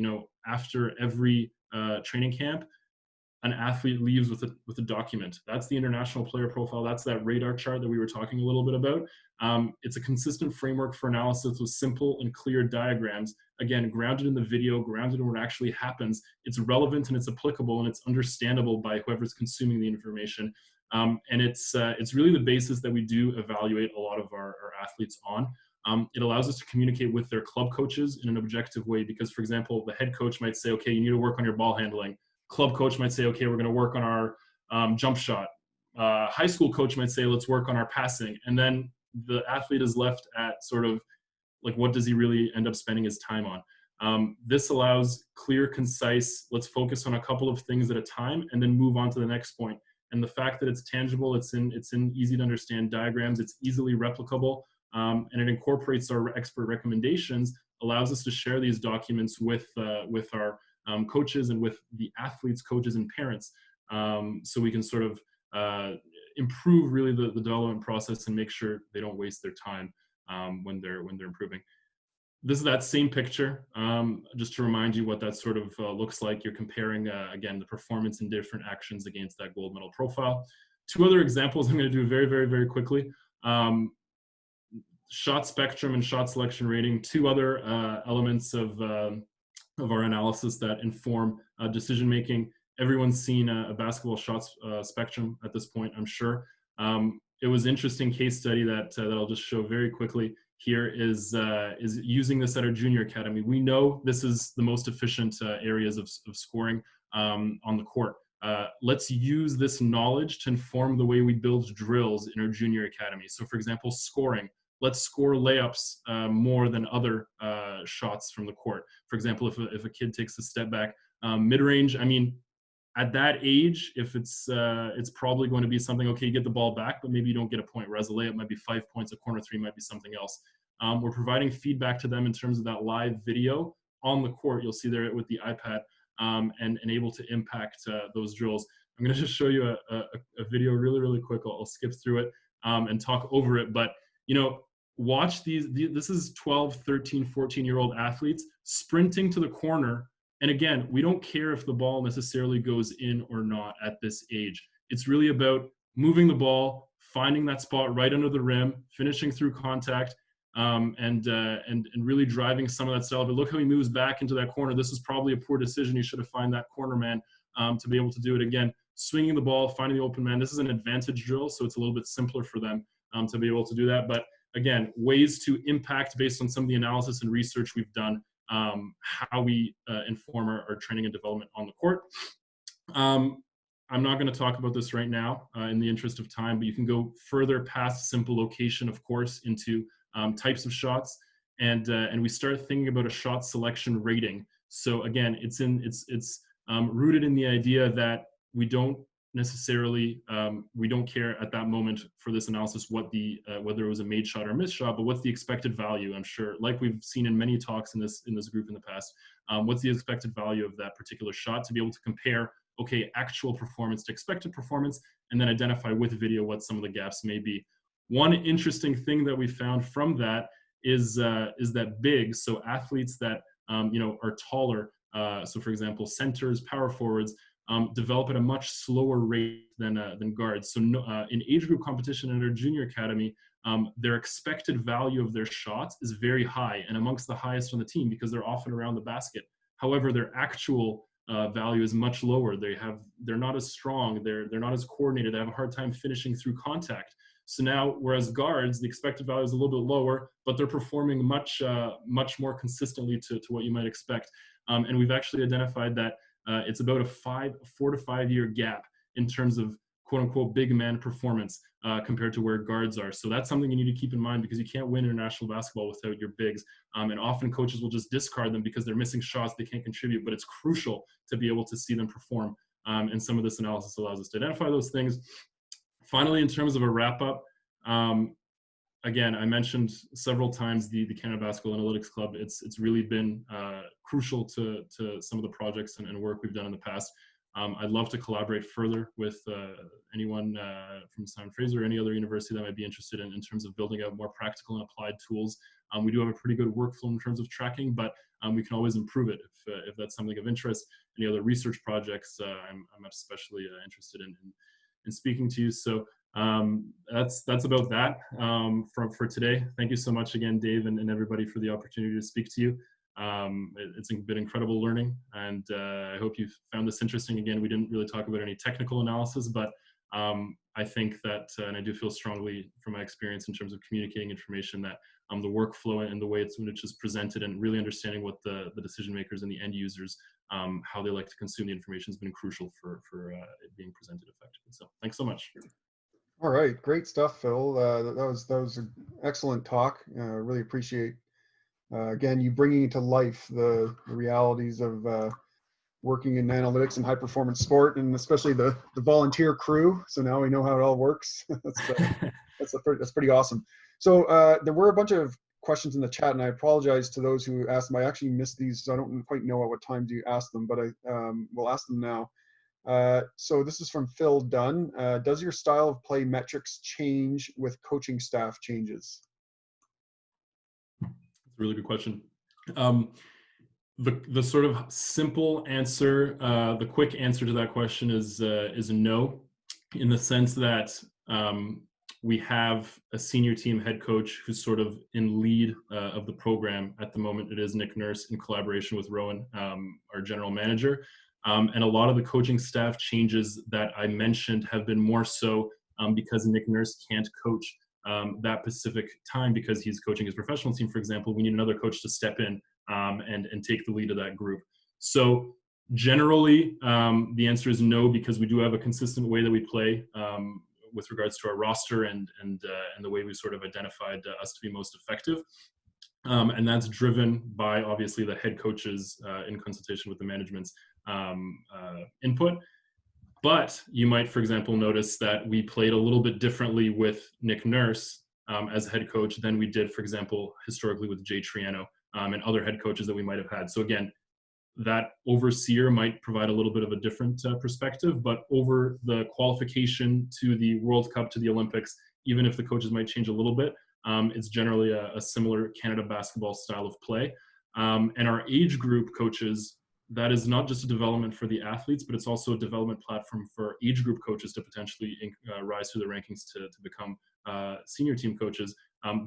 after every training camp, an athlete leaves with a document. That's the international player profile. That's that radar chart that we were talking a little bit about. It's a consistent framework for analysis with simple and clear diagrams. Again, grounded in the video, grounded in what actually happens. It's relevant and it's applicable and it's understandable by whoever's consuming the information. And it's really the basis that we do evaluate a lot of our athletes on. It allows us to communicate with their club coaches in an objective way because, for example, the head coach might say, okay, you need to work on your ball handling. Club coach might say, okay, we're going to work on our jump shot. High school coach might say, let's work on our passing. And then the athlete is left at sort of like, what does he really end up spending his time on? This allows clear, concise, let's focus on a couple of things at a time and then move on to the next point. And the fact that it's tangible, it's in easy to understand diagrams, it's easily replicable, and it incorporates our expert recommendations, allows us to share these documents with our coaches and with the athletes, coaches, and parents, so we can sort of improve really the development process and make sure they don't waste their time when they're improving. This is that same picture, just to remind you what that sort of looks like. You're comparing, again, the performance in different actions against that gold medal profile. Two other examples I'm going to do very, very, very quickly. Shot spectrum and shot selection rating, two other elements of our analysis that inform decision making. Everyone's seen a basketball shots spectrum at this point, I'm sure. It was an interesting case study that I'll just show very quickly here is using this at our junior academy. We know this is the most efficient areas of scoring on the court. Let's use this knowledge to inform the way we build drills in our junior academy. So for example, scoring. Let's score layups more than other shots from the court. For example, if a kid takes a step back, mid-range, I mean, at that age, if it's probably going to be something, okay, you get the ball back, but maybe you don't get a point, whereas a layup might be 5 points, a corner three might be something else. We're providing feedback to them in terms of that live video on the court. You'll see there with the iPad and able to impact those drills. I'm going to just show you a video really, really quick. I'll skip through it and talk over it. But, watch these. This is 12, 13, 14-year-old athletes sprinting to the corner. And again, we don't care if the ball necessarily goes in or not at this age. It's really about moving the ball, finding that spot right under the rim, finishing through contact, and really driving some of that style. But look how he moves back into that corner. This is probably a poor decision. You should have found that corner man to be able to do it again. Swinging the ball, finding the open man. This is an advantage drill, so it's a little bit simpler for them. to be able to do that. But again, ways to impact based on some of the analysis and research we've done, how we inform our training and development on the court. I'm not going to talk about this right now in the interest of time, but you can go further past simple location, of course, into types of shots, and we start thinking about a shot selection rating. So again, it's rooted in the idea that we don't necessarily we don't care at that moment for this analysis what the whether it was a made shot or a missed shot, but what's the expected value. I'm sure, like we've seen in many talks in this group in the past, what's the expected value of that particular shot, to be able to compare, okay, actual performance to expected performance, and then identify with video what some of the gaps may be. One interesting thing that we found from that is that big, so athletes that are taller, so for example centers, power forwards, develop at a much slower rate than guards. So in age group competition in our junior academy, their expected value of their shots is very high and amongst the highest on the team because they're often around the basket. However, their actual value is much lower. They're not as strong. They're not as coordinated. They have a hard time finishing through contact. So now, whereas guards, the expected value is a little bit lower, but they're performing much more consistently to what you might expect. And we've actually identified that it's about a 4 to 5 year gap in terms of quote unquote big man performance compared to where guards are. So that's something you need to keep in mind, because you can't win international basketball without your bigs. And often coaches will just discard them because they're missing shots, they can't contribute, but it's crucial to be able to see them perform. And some of this analysis allows us to identify those things. Finally, in terms of a wrap up, again, I mentioned several times the Canada Basketball Analytics Club. It's really been crucial to some of the projects and work we've done in the past. I'd love to collaborate further with anyone from Simon Fraser or any other university that might be interested in terms of building out more practical and applied tools. We do have a pretty good workflow in terms of tracking, but we can always improve it if that's something of interest. Any other research projects, I'm especially interested in speaking to you. So that's about that for today. Thank you so much again, Dave, and everybody, for the opportunity to speak to you. It's been incredible learning, and I hope you've found this interesting. Again, we didn't really talk about any technical analysis, but I think that, and I do feel strongly from my experience in terms of communicating information, that the workflow and the way which is presented, and really understanding what the decision makers and the end users, how they like to consume the information, has been crucial for it being presented effectively. So thanks so much. All right, great stuff, Phil. That was an excellent talk. Really appreciate again you bringing to life the realities of working in analytics and high performance sport, and especially the volunteer crew. So now we know how it all works. That's pretty awesome. So there were a bunch of questions in the chat, and I apologize to those who asked them. I actually missed these, so I don't quite know at what time you asked them, but I will ask them now. So this is from Phil Dunn. Does your style of play metrics change with coaching staff changes? That's a really good question. The sort of simple answer, the quick answer to that question is no, in the sense that we have a senior team head coach who's sort of in lead of the program at the moment. It is Nick Nurse, in collaboration with Rowan, our general manager. And a lot of the coaching staff changes that I mentioned have been more so because Nick Nurse can't coach that specific time because he's coaching his professional team, for example. We need another coach to step in and take the lead of that group. So generally, the answer is no, because we do have a consistent way that we play with regards to our roster and the way we sort of identified us to be most effective. And that's driven by, obviously, the head coaches in consultation with the management's input. But you might, for example, notice that we played a little bit differently with Nick Nurse as head coach than we did, for example, historically with Jay Triano and other head coaches that we might have had. So again, that overseer might provide a little bit of a different perspective, but over the qualification to the World Cup, to the Olympics, even if the coaches might change a little bit, it's generally a similar Canada basketball style of play. And our age group coaches, that is not just a development for the athletes, but it's also a development platform for age group coaches to potentially rise through the rankings to become senior team coaches.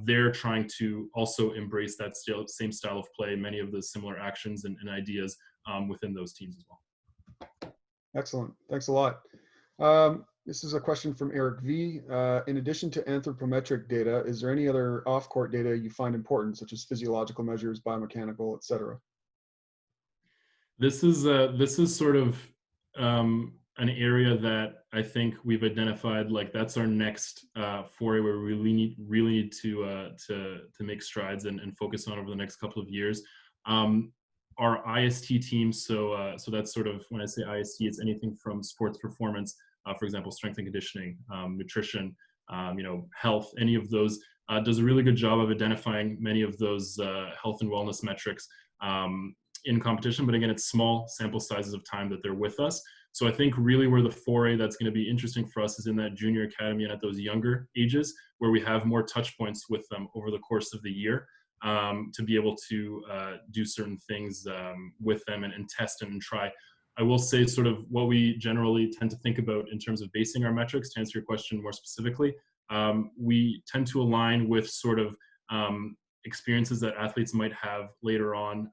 They're trying to also embrace that same style of play, many of the similar actions and ideas within those teams as well. Excellent. Thanks a lot. This is a question from Eric V. In addition to anthropometric data, is there any other off-court data you find important, such as physiological measures, biomechanical, et cetera? This is sort of an area that I think we've identified. Like that's our next foray where we really need to make strides and focus on over the next couple of years. Our IST team, so that's sort of, when I say IST, it's anything from sports performance, for example, strength and conditioning, nutrition, health, any of those, does a really good job of identifying many of those health and wellness metrics in competition. But again, it's small sample sizes of time that they're with us. So I think really where the foray that's going to be interesting for us is in that junior academy and at those younger ages where we have more touch points with them over the course of the year, to be able to do certain things with them and test and try. I will say sort of what we generally tend to think about in terms of basing our metrics, to answer your question more specifically, we tend to align with sort of experiences that athletes might have later on,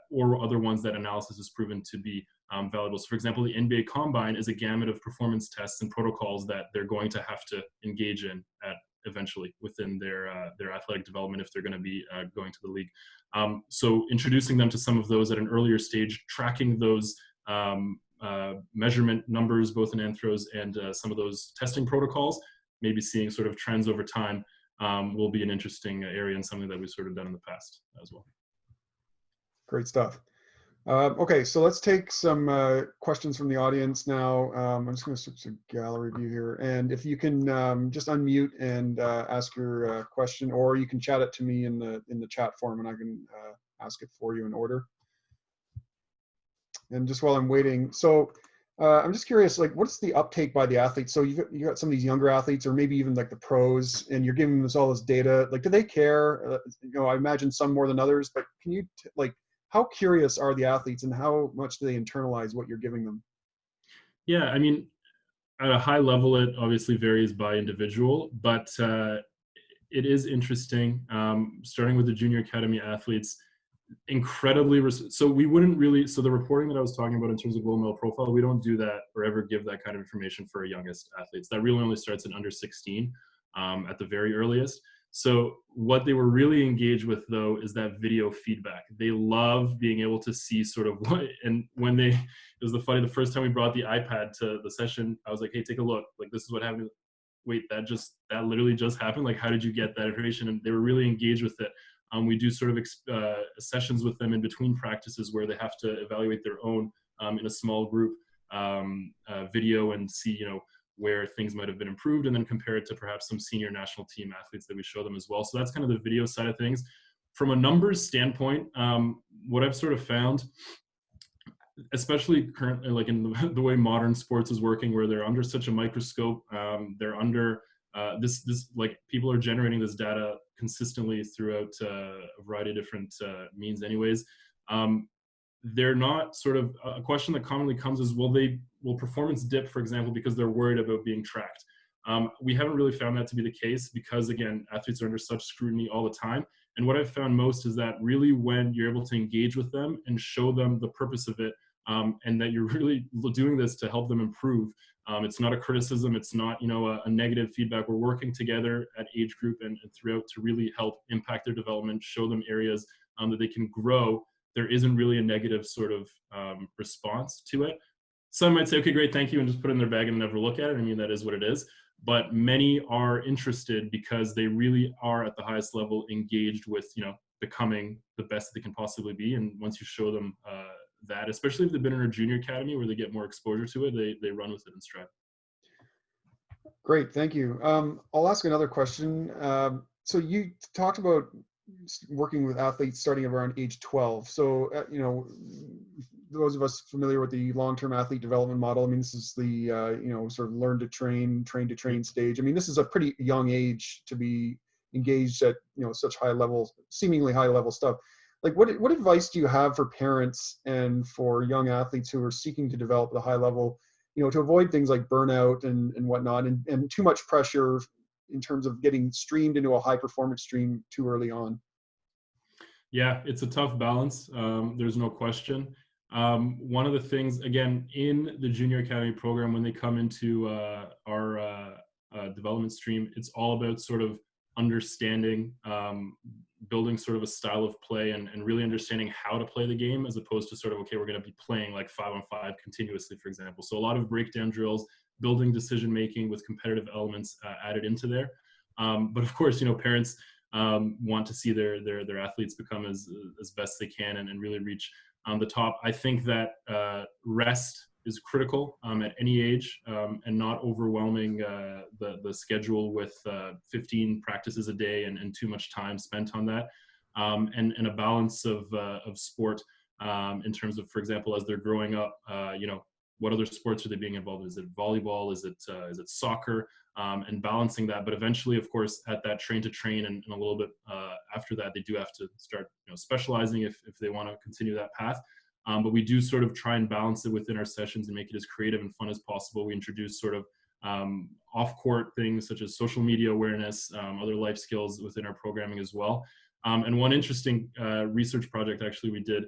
or other ones that analysis has proven to be valuable. So for example, the NBA Combine is a gamut of performance tests and protocols that they're going to have to engage in eventually within their athletic development if they're going to be going to the league. So introducing them to some of those at an earlier stage, tracking those measurement numbers, both in anthros and some of those testing protocols, maybe seeing sort of trends over time, will be an interesting area and something that we've sort of done in the past as well. Great stuff. Okay, so let's take some questions from the audience now. I'm just going to switch to gallery view here. And if you can just unmute and ask your question, or you can chat it to me in the chat form and I can ask it for you in order. And just while I'm waiting, so I'm just curious, like, what's the uptake by the athletes? So you got some of these younger athletes, or maybe even like the pros, and you're giving them all this data. Like, do they care? I imagine some more than others. But can you how curious are the athletes, and how much do they internalize what you're giving them? Yeah, I mean, at a high level, it obviously varies by individual, but it is interesting. Starting with the junior academy athletes, incredibly so we wouldn't really, so the reporting that I was talking about in terms of global medal profile, we don't do that or ever give that kind of information for our youngest athletes. That really only starts in under 16 at the very earliest. So what they were really engaged with though is that video feedback. They love being able to see sort of what, and when it was the first time we brought the iPad to the session, I was like, hey, take a look, like this is what happened. Wait, that literally just happened. Like, how did you get that information? And they were really engaged with it. We do sort of sessions with them in between practices where they have to evaluate their own in a small group video and see, where things might have been improved, and then compare it to perhaps some senior national team athletes that we show them as well. So that's kind of the video side of things. From a numbers standpoint, what I've sort of found, especially currently, like in the way modern sports is working, where they're under such a microscope, they're under this like people are generating this data consistently throughout a variety of different means anyways. They're not sort of, a question that commonly comes is, will performance dip, for example, because they're worried about being tracked? We haven't really found that to be the case because, again, athletes are under such scrutiny all the time. And what I've found most is that really when you're able to engage with them and show them the purpose of it, and that you're really doing this to help them improve, it's not a criticism, it's not a negative feedback. We're working together at age group and throughout to really help impact their development, show them areas that they can grow. There isn't really a negative sort of response to it. Some might say, okay, great, thank you, and just put it in their bag and never look at it. I mean, that is what it is. But many are interested because they really are at the highest level engaged with, becoming the best that they can possibly be. And once you show them that, especially if they've been in a junior academy where they get more exposure to it, they run with it and strive. Great, thank you. I'll ask another question. So you talked about working with athletes starting around age 12. So, those of us familiar with the long-term athlete development model, I mean, this is the, sort of learn to train, train to train stage. I mean, this is a pretty young age to be engaged at, such high levels, seemingly high level stuff. Like, what advice do you have for parents and for young athletes who are seeking to develop the high level, to avoid things like burnout and whatnot, and too much pressure in terms of getting streamed into a high performance stream too early on? Yeah, it's a tough balance. There's no question. One of the things, again, in the Junior Academy program, when they come into our development stream, it's all about sort of understanding, building sort of a style of play and really understanding how to play the game, as opposed to sort of, okay, we're going to be playing like 5-on-5 continuously, for example. So a lot of breakdown drills, building decision making with competitive elements added into there. But of course, parents want to see their athletes become as best they can and really reach the top. I think that rest is critical at any age, and not overwhelming the schedule with 15 practices a day and too much time spent on that, and a balance of sport in terms of, for example, as they're growing up, what other sports are they being involved in? Is it volleyball? Is it soccer? And balancing that. But eventually, of course, at that train to train and a little bit after that, they do have to start specializing if they want to continue that path. But we do sort of try and balance it within our sessions and make it as creative and fun as possible. We introduce sort of off-court things such as social media awareness, other life skills within our programming as well. And one interesting research project actually we did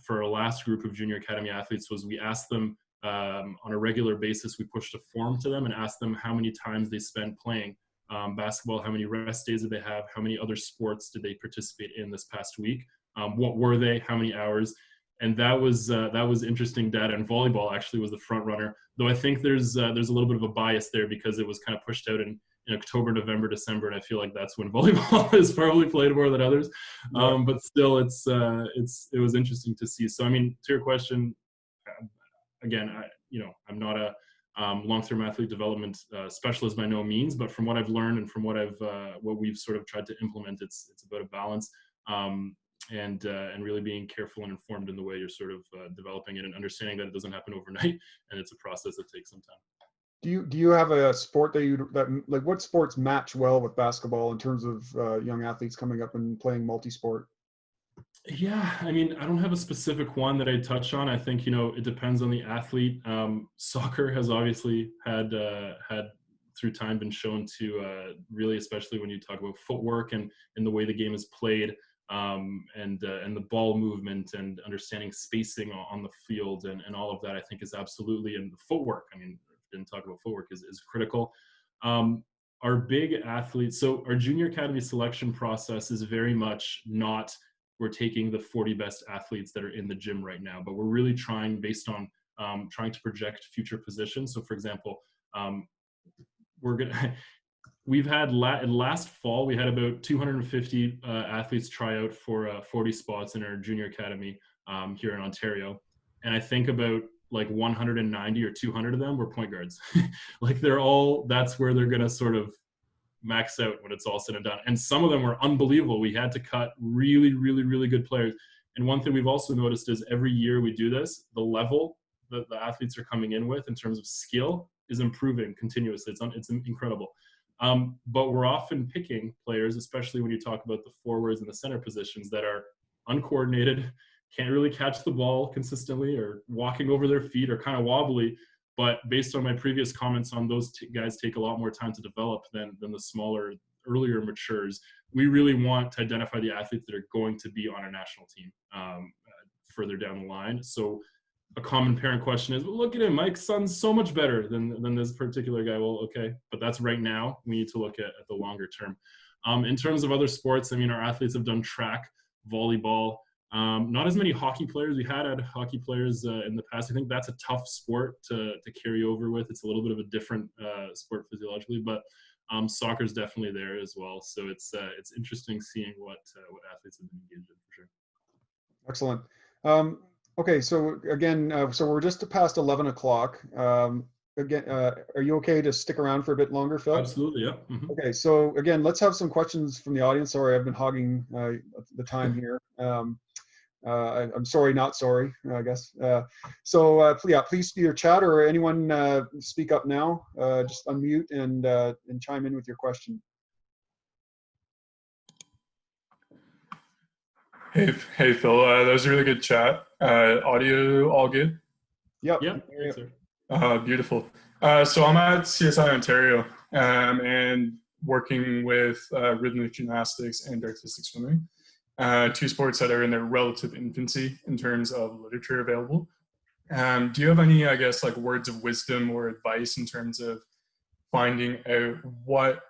for our last group of Junior Academy athletes was we asked them on a regular basis, we pushed a form to them and asked them how many times they spent playing basketball, how many rest days did they have, how many other sports did they participate in this past week, what were they, how many hours. And that was interesting data. And volleyball actually was the front runner, though I think there's a little bit of a bias there because it was kind of pushed out in October, November, December, and I feel like that's when volleyball is probably played more than others. But still, it was interesting to see. So I mean, to your question, again, I'm not a long-term athlete development specialist by no means, but from what I've learned and from what we've sort of tried to implement, it's about a balance. And really being careful and informed in the way you're sort of developing it and understanding that it doesn't happen overnight and it's a process that takes some time. Do you have a sport that like what sports match well with basketball in terms of young athletes coming up and playing multi-sport? Yeah, I mean, I don't have a specific one that I touch on. I think, it depends on the athlete. Soccer has obviously had through time been shown to really, especially when you talk about footwork and the way the game is played, and the ball movement and understanding spacing on the field and all of that, I think is absolutely, and the footwork, I mean, didn't talk about footwork, is critical. Our big athletes, so our Junior Academy selection process is very much not, we're taking the 40 best athletes that are in the gym right now, but we're really trying based on trying to project future positions. So for example, we've had last fall, we had about 250 athletes try out for 40 spots in our Junior Academy here in Ontario. And I think about like 190 or 200 of them were point guards. Like that's where they're going to sort of max out when it's all said and done. And some of them were unbelievable. We had to cut really, really, really good players. And one thing we've also noticed is every year we do this, the level that the athletes are coming in with in terms of skill is improving continuously. It's incredible. But we're often picking players, especially when you talk about the forwards and the center positions, that are uncoordinated, can't really catch the ball consistently, or walking over their feet, or kind of wobbly. But based on my previous comments on those guys take a lot more time to develop than the smaller, earlier matures, we really want to identify the athletes that are going to be on our national team further down the line. So a common parent question is, well, look at him, Mike's son's so much better than this particular guy. Well, okay, but that's right now. We need to look at the longer term. In terms of other sports, I mean, our athletes have done track, volleyball, not as many hockey players. We had hockey players in the past. I think that's a tough sport to carry over with. It's a little bit of a different sport physiologically, but soccer is definitely there as well. So it's interesting seeing what athletes have been engaged in for sure. Excellent. Okay, so again, so we're just past 11 o'clock. Again, are you okay to stick around for a bit longer, Phil? Absolutely, yeah. Mm-hmm. Okay, so again, let's have some questions from the audience. Sorry, I've been hogging the time here. I'm sorry, not sorry, I guess. So yeah, please do your chat, or anyone speak up now. Just unmute and chime in with your question. Hey Phil, that was a really good chat. Audio all good? Yep. Beautiful. So I'm at CSI Ontario and working with rhythmic gymnastics and artistic swimming. two sports that are in their relative infancy in terms of literature available. Do you have any, I guess, like words of wisdom or advice in terms of finding out what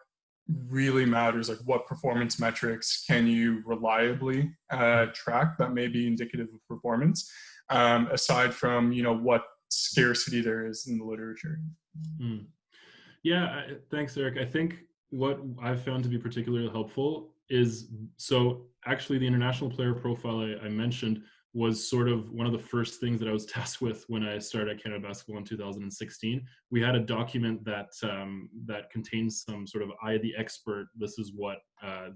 really matters, like what performance metrics can you reliably track that may be indicative of performance, aside from, you know, what scarcity there is in the literature? Yeah, thanks, Eric. I think what I've found to be particularly helpful is, so actually the international player profile I mentioned was sort of one of the first things that I was tasked with when I started at Canada Basketball in 2016. We had a document that that contains some sort of eye of the expert. This is what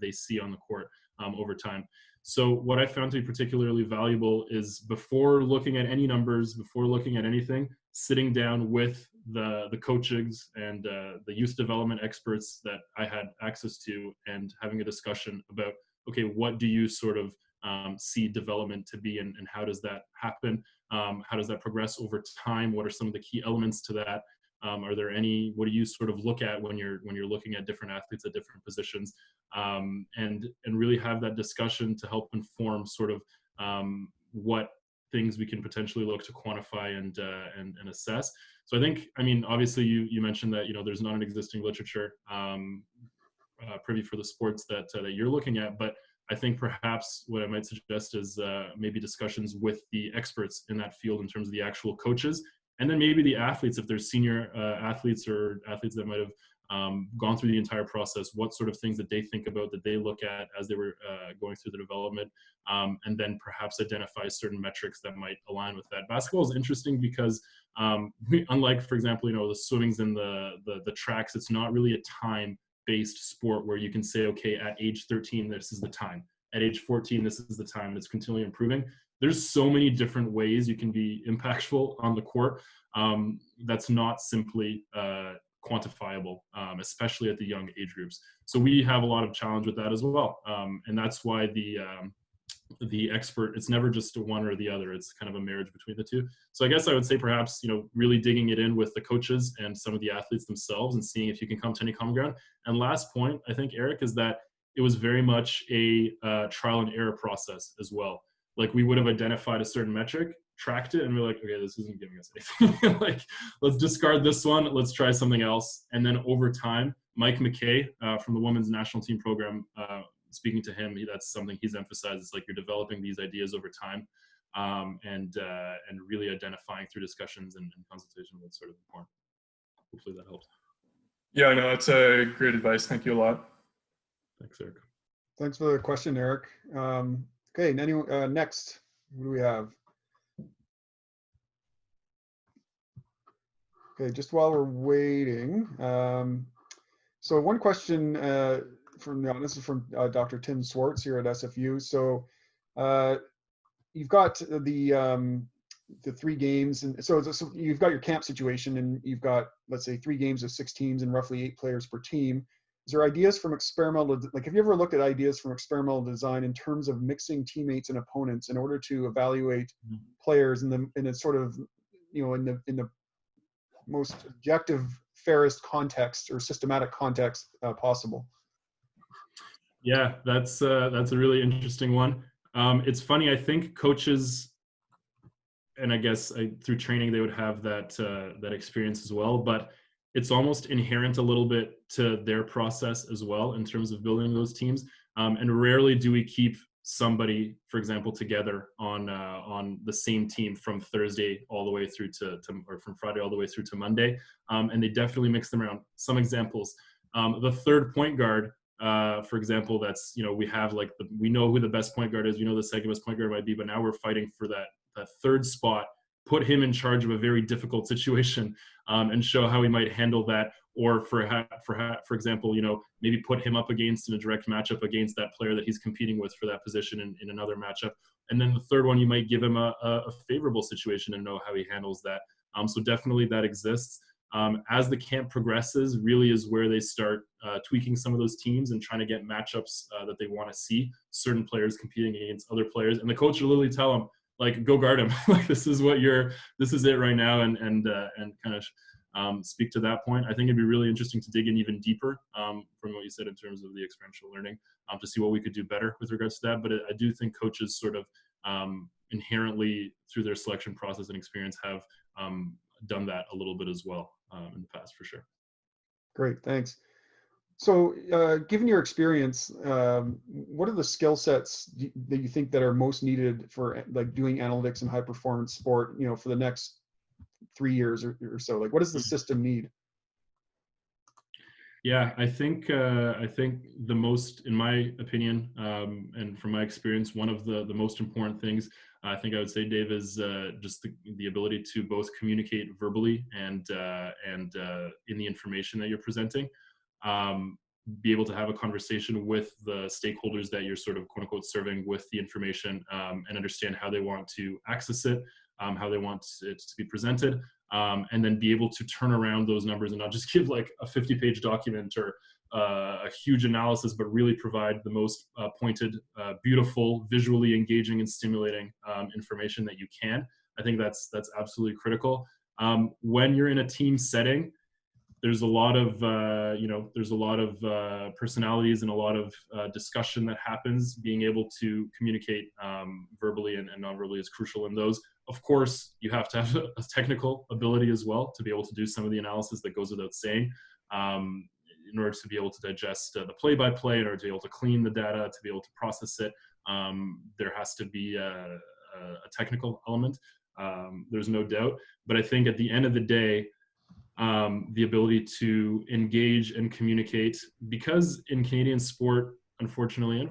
they see on the court over time. So what I found to be particularly valuable is, before looking at any numbers, before looking at anything, sitting down with the coaches and the youth development experts that I had access to, and having a discussion about, okay, what do you sort of see development to be, and how does that happen? How does that progress over time? What are some of the key elements to that? Are there any, what do you sort of look at when you're looking at different athletes at different positions? And really have that discussion to help inform sort of what things we can potentially look to quantify and assess. So I think, I mean, obviously you mentioned that, you know, there's not an existing literature privy for the sports that you're looking at, but I think perhaps what I might suggest is maybe discussions with the experts in that field in terms of the actual coaches, and then maybe the athletes, if there's senior athletes or athletes that might have gone through the entire process, what sort of things that they think about, that they look at as they were going through the development, and then perhaps identify certain metrics that might align with that. Basketball is interesting because unlike, for example, you know, the swimmings and the tracks, it's not really a time-based sport where you can say, okay, at age 13, this is the time. At age 14, this is the time. It's continually improving. There's so many different ways you can be impactful on the court. That's not simply quantifiable, especially at the young age groups. So we have a lot of challenge with that as well. And that's why the expert, it's never just a one or the other. It's kind of a marriage between the two. So I guess I would say perhaps, you know, really digging it in with the coaches and some of the athletes themselves and seeing if you can come to any common ground. And last point, I think, Eric, is that it was very much a trial and error process as well. Like, we would have identified a certain metric, tracked it, and we're like, okay, this isn't giving us anything. Like, let's discard this one. Let's try something else. And then over time, Mike McKay from the women's national team program, speaking to him, that's something he's emphasized. It's like, you're developing these ideas over time, and really identifying through discussions and consultation what's sort of important. Hopefully that helps. Yeah, no, that's a great advice. Thank you a lot. Thanks, Eric. Thanks for the question, Eric. Okay, next, who do we have? Okay, just while we're waiting. So one question from the audience is from Dr. Tim Swartz here at SFU. So you've got the 3 games, and so you've got your camp situation, and you've got, let's say, 3 games of 6 teams and roughly 8 players per team. Is there ideas from experimental, like, have you ever looked at ideas from experimental design in terms of mixing teammates and opponents in order to evaluate players in a sort of, you know, in the most objective, fairest context or systematic context possible? Yeah, that's a really interesting one. It's funny, I think coaches, and I guess through training they would have that experience as well, but it's almost inherent a little bit to their process as well in terms of building those teams. And rarely do we keep somebody, for example, together on the same team from Thursday all the way through to or from Friday all the way through to Monday. And they definitely mix them around. Some examples: the third point guard, for example, that's, you know, we have like we know who the best point guard is. We know the second best point guard might be, but now we're fighting for that third spot. Put him in charge of a very difficult situation, and show how he might handle that. Or for example, you know, maybe put him up against in a direct matchup against that player that he's competing with for that position in another matchup. And then the third one, you might give him a favorable situation and know how he handles that. So definitely that exists. As the camp progresses, really is where they start tweaking some of those teams and trying to get matchups that they want to see, certain players competing against other players. And the coach will literally tell them, like, go guard him. Like, this is it right now, and kind of speak to that point. I think it'd be really interesting to dig in even deeper from what you said in terms of the experiential learning to see what we could do better with regards to that. But I do think coaches sort of inherently through their selection process and experience have done that a little bit as well in the past, for sure. Great, thanks. So given your experience, what are the skill sets that you think that are most needed for like doing analytics in high performance sport, you know, for the next 3 years or so? Like, what does the system need? Yeah, I think the most, in my opinion, and from my experience, one of the most important things I think I would say, Dave, is just the ability to both communicate verbally and in the information that you're presenting. Be able to have a conversation with the stakeholders that you're sort of quote unquote serving with the information and understand how they want to access it, how they want it to be presented, and then be able to turn around those numbers and not just give like a 50-page document or a huge analysis, but really provide the most pointed, beautiful, visually engaging and stimulating information that you can. I think that's absolutely critical. When you're in a team setting, there's a lot of personalities and a lot of discussion that happens. Being able to communicate verbally and non-verbally is crucial in those. Of course, you have to have a technical ability as well to be able to do some of the analysis that goes without saying. In order to be able to digest the play-by-play, in order to be able to clean the data, to be able to process it, there has to be a technical element. There's no doubt. But I think at the end of the day, the ability to engage and communicate, because in Canadian sport, unfortunately,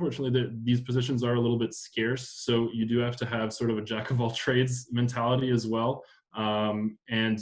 these positions are a little bit scarce. So you do have to have sort of a jack of all trades mentality as well. And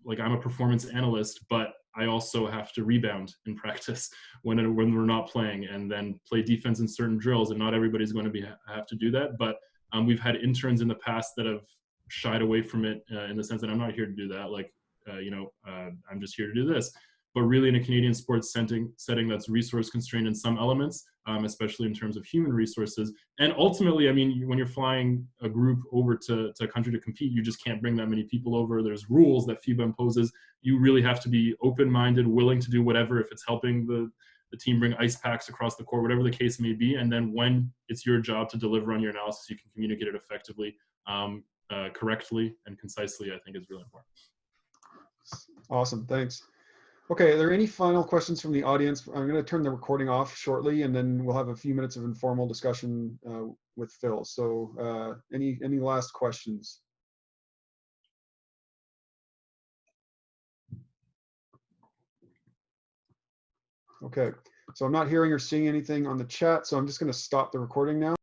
like, I'm a performance analyst, but I also have to rebound in practice when we're not playing, and then play defense in certain drills. And not everybody's going to have to do that. But we've had interns in the past that have shied away from it in the sense that I'm not here to do that. Like, I'm just here to do this. But really, in a Canadian sports setting that's resource constrained in some elements, especially in terms of human resources. And ultimately, I mean, when you're flying a group over to a country to compete, you just can't bring that many people over. There's rules that FIBA imposes. You really have to be open-minded, willing to do whatever, if it's helping the team bring ice packs across the court, whatever the case may be. And then when it's your job to deliver on your analysis, you can communicate it effectively, correctly, and concisely, I think is really important. Awesome, thanks. Okay, are there any final questions from the audience? I'm going to turn the recording off shortly, and then we'll have a few minutes of informal discussion with Phil. So any last questions? Okay, so I'm not hearing or seeing anything on the chat, so I'm just going to stop the recording now.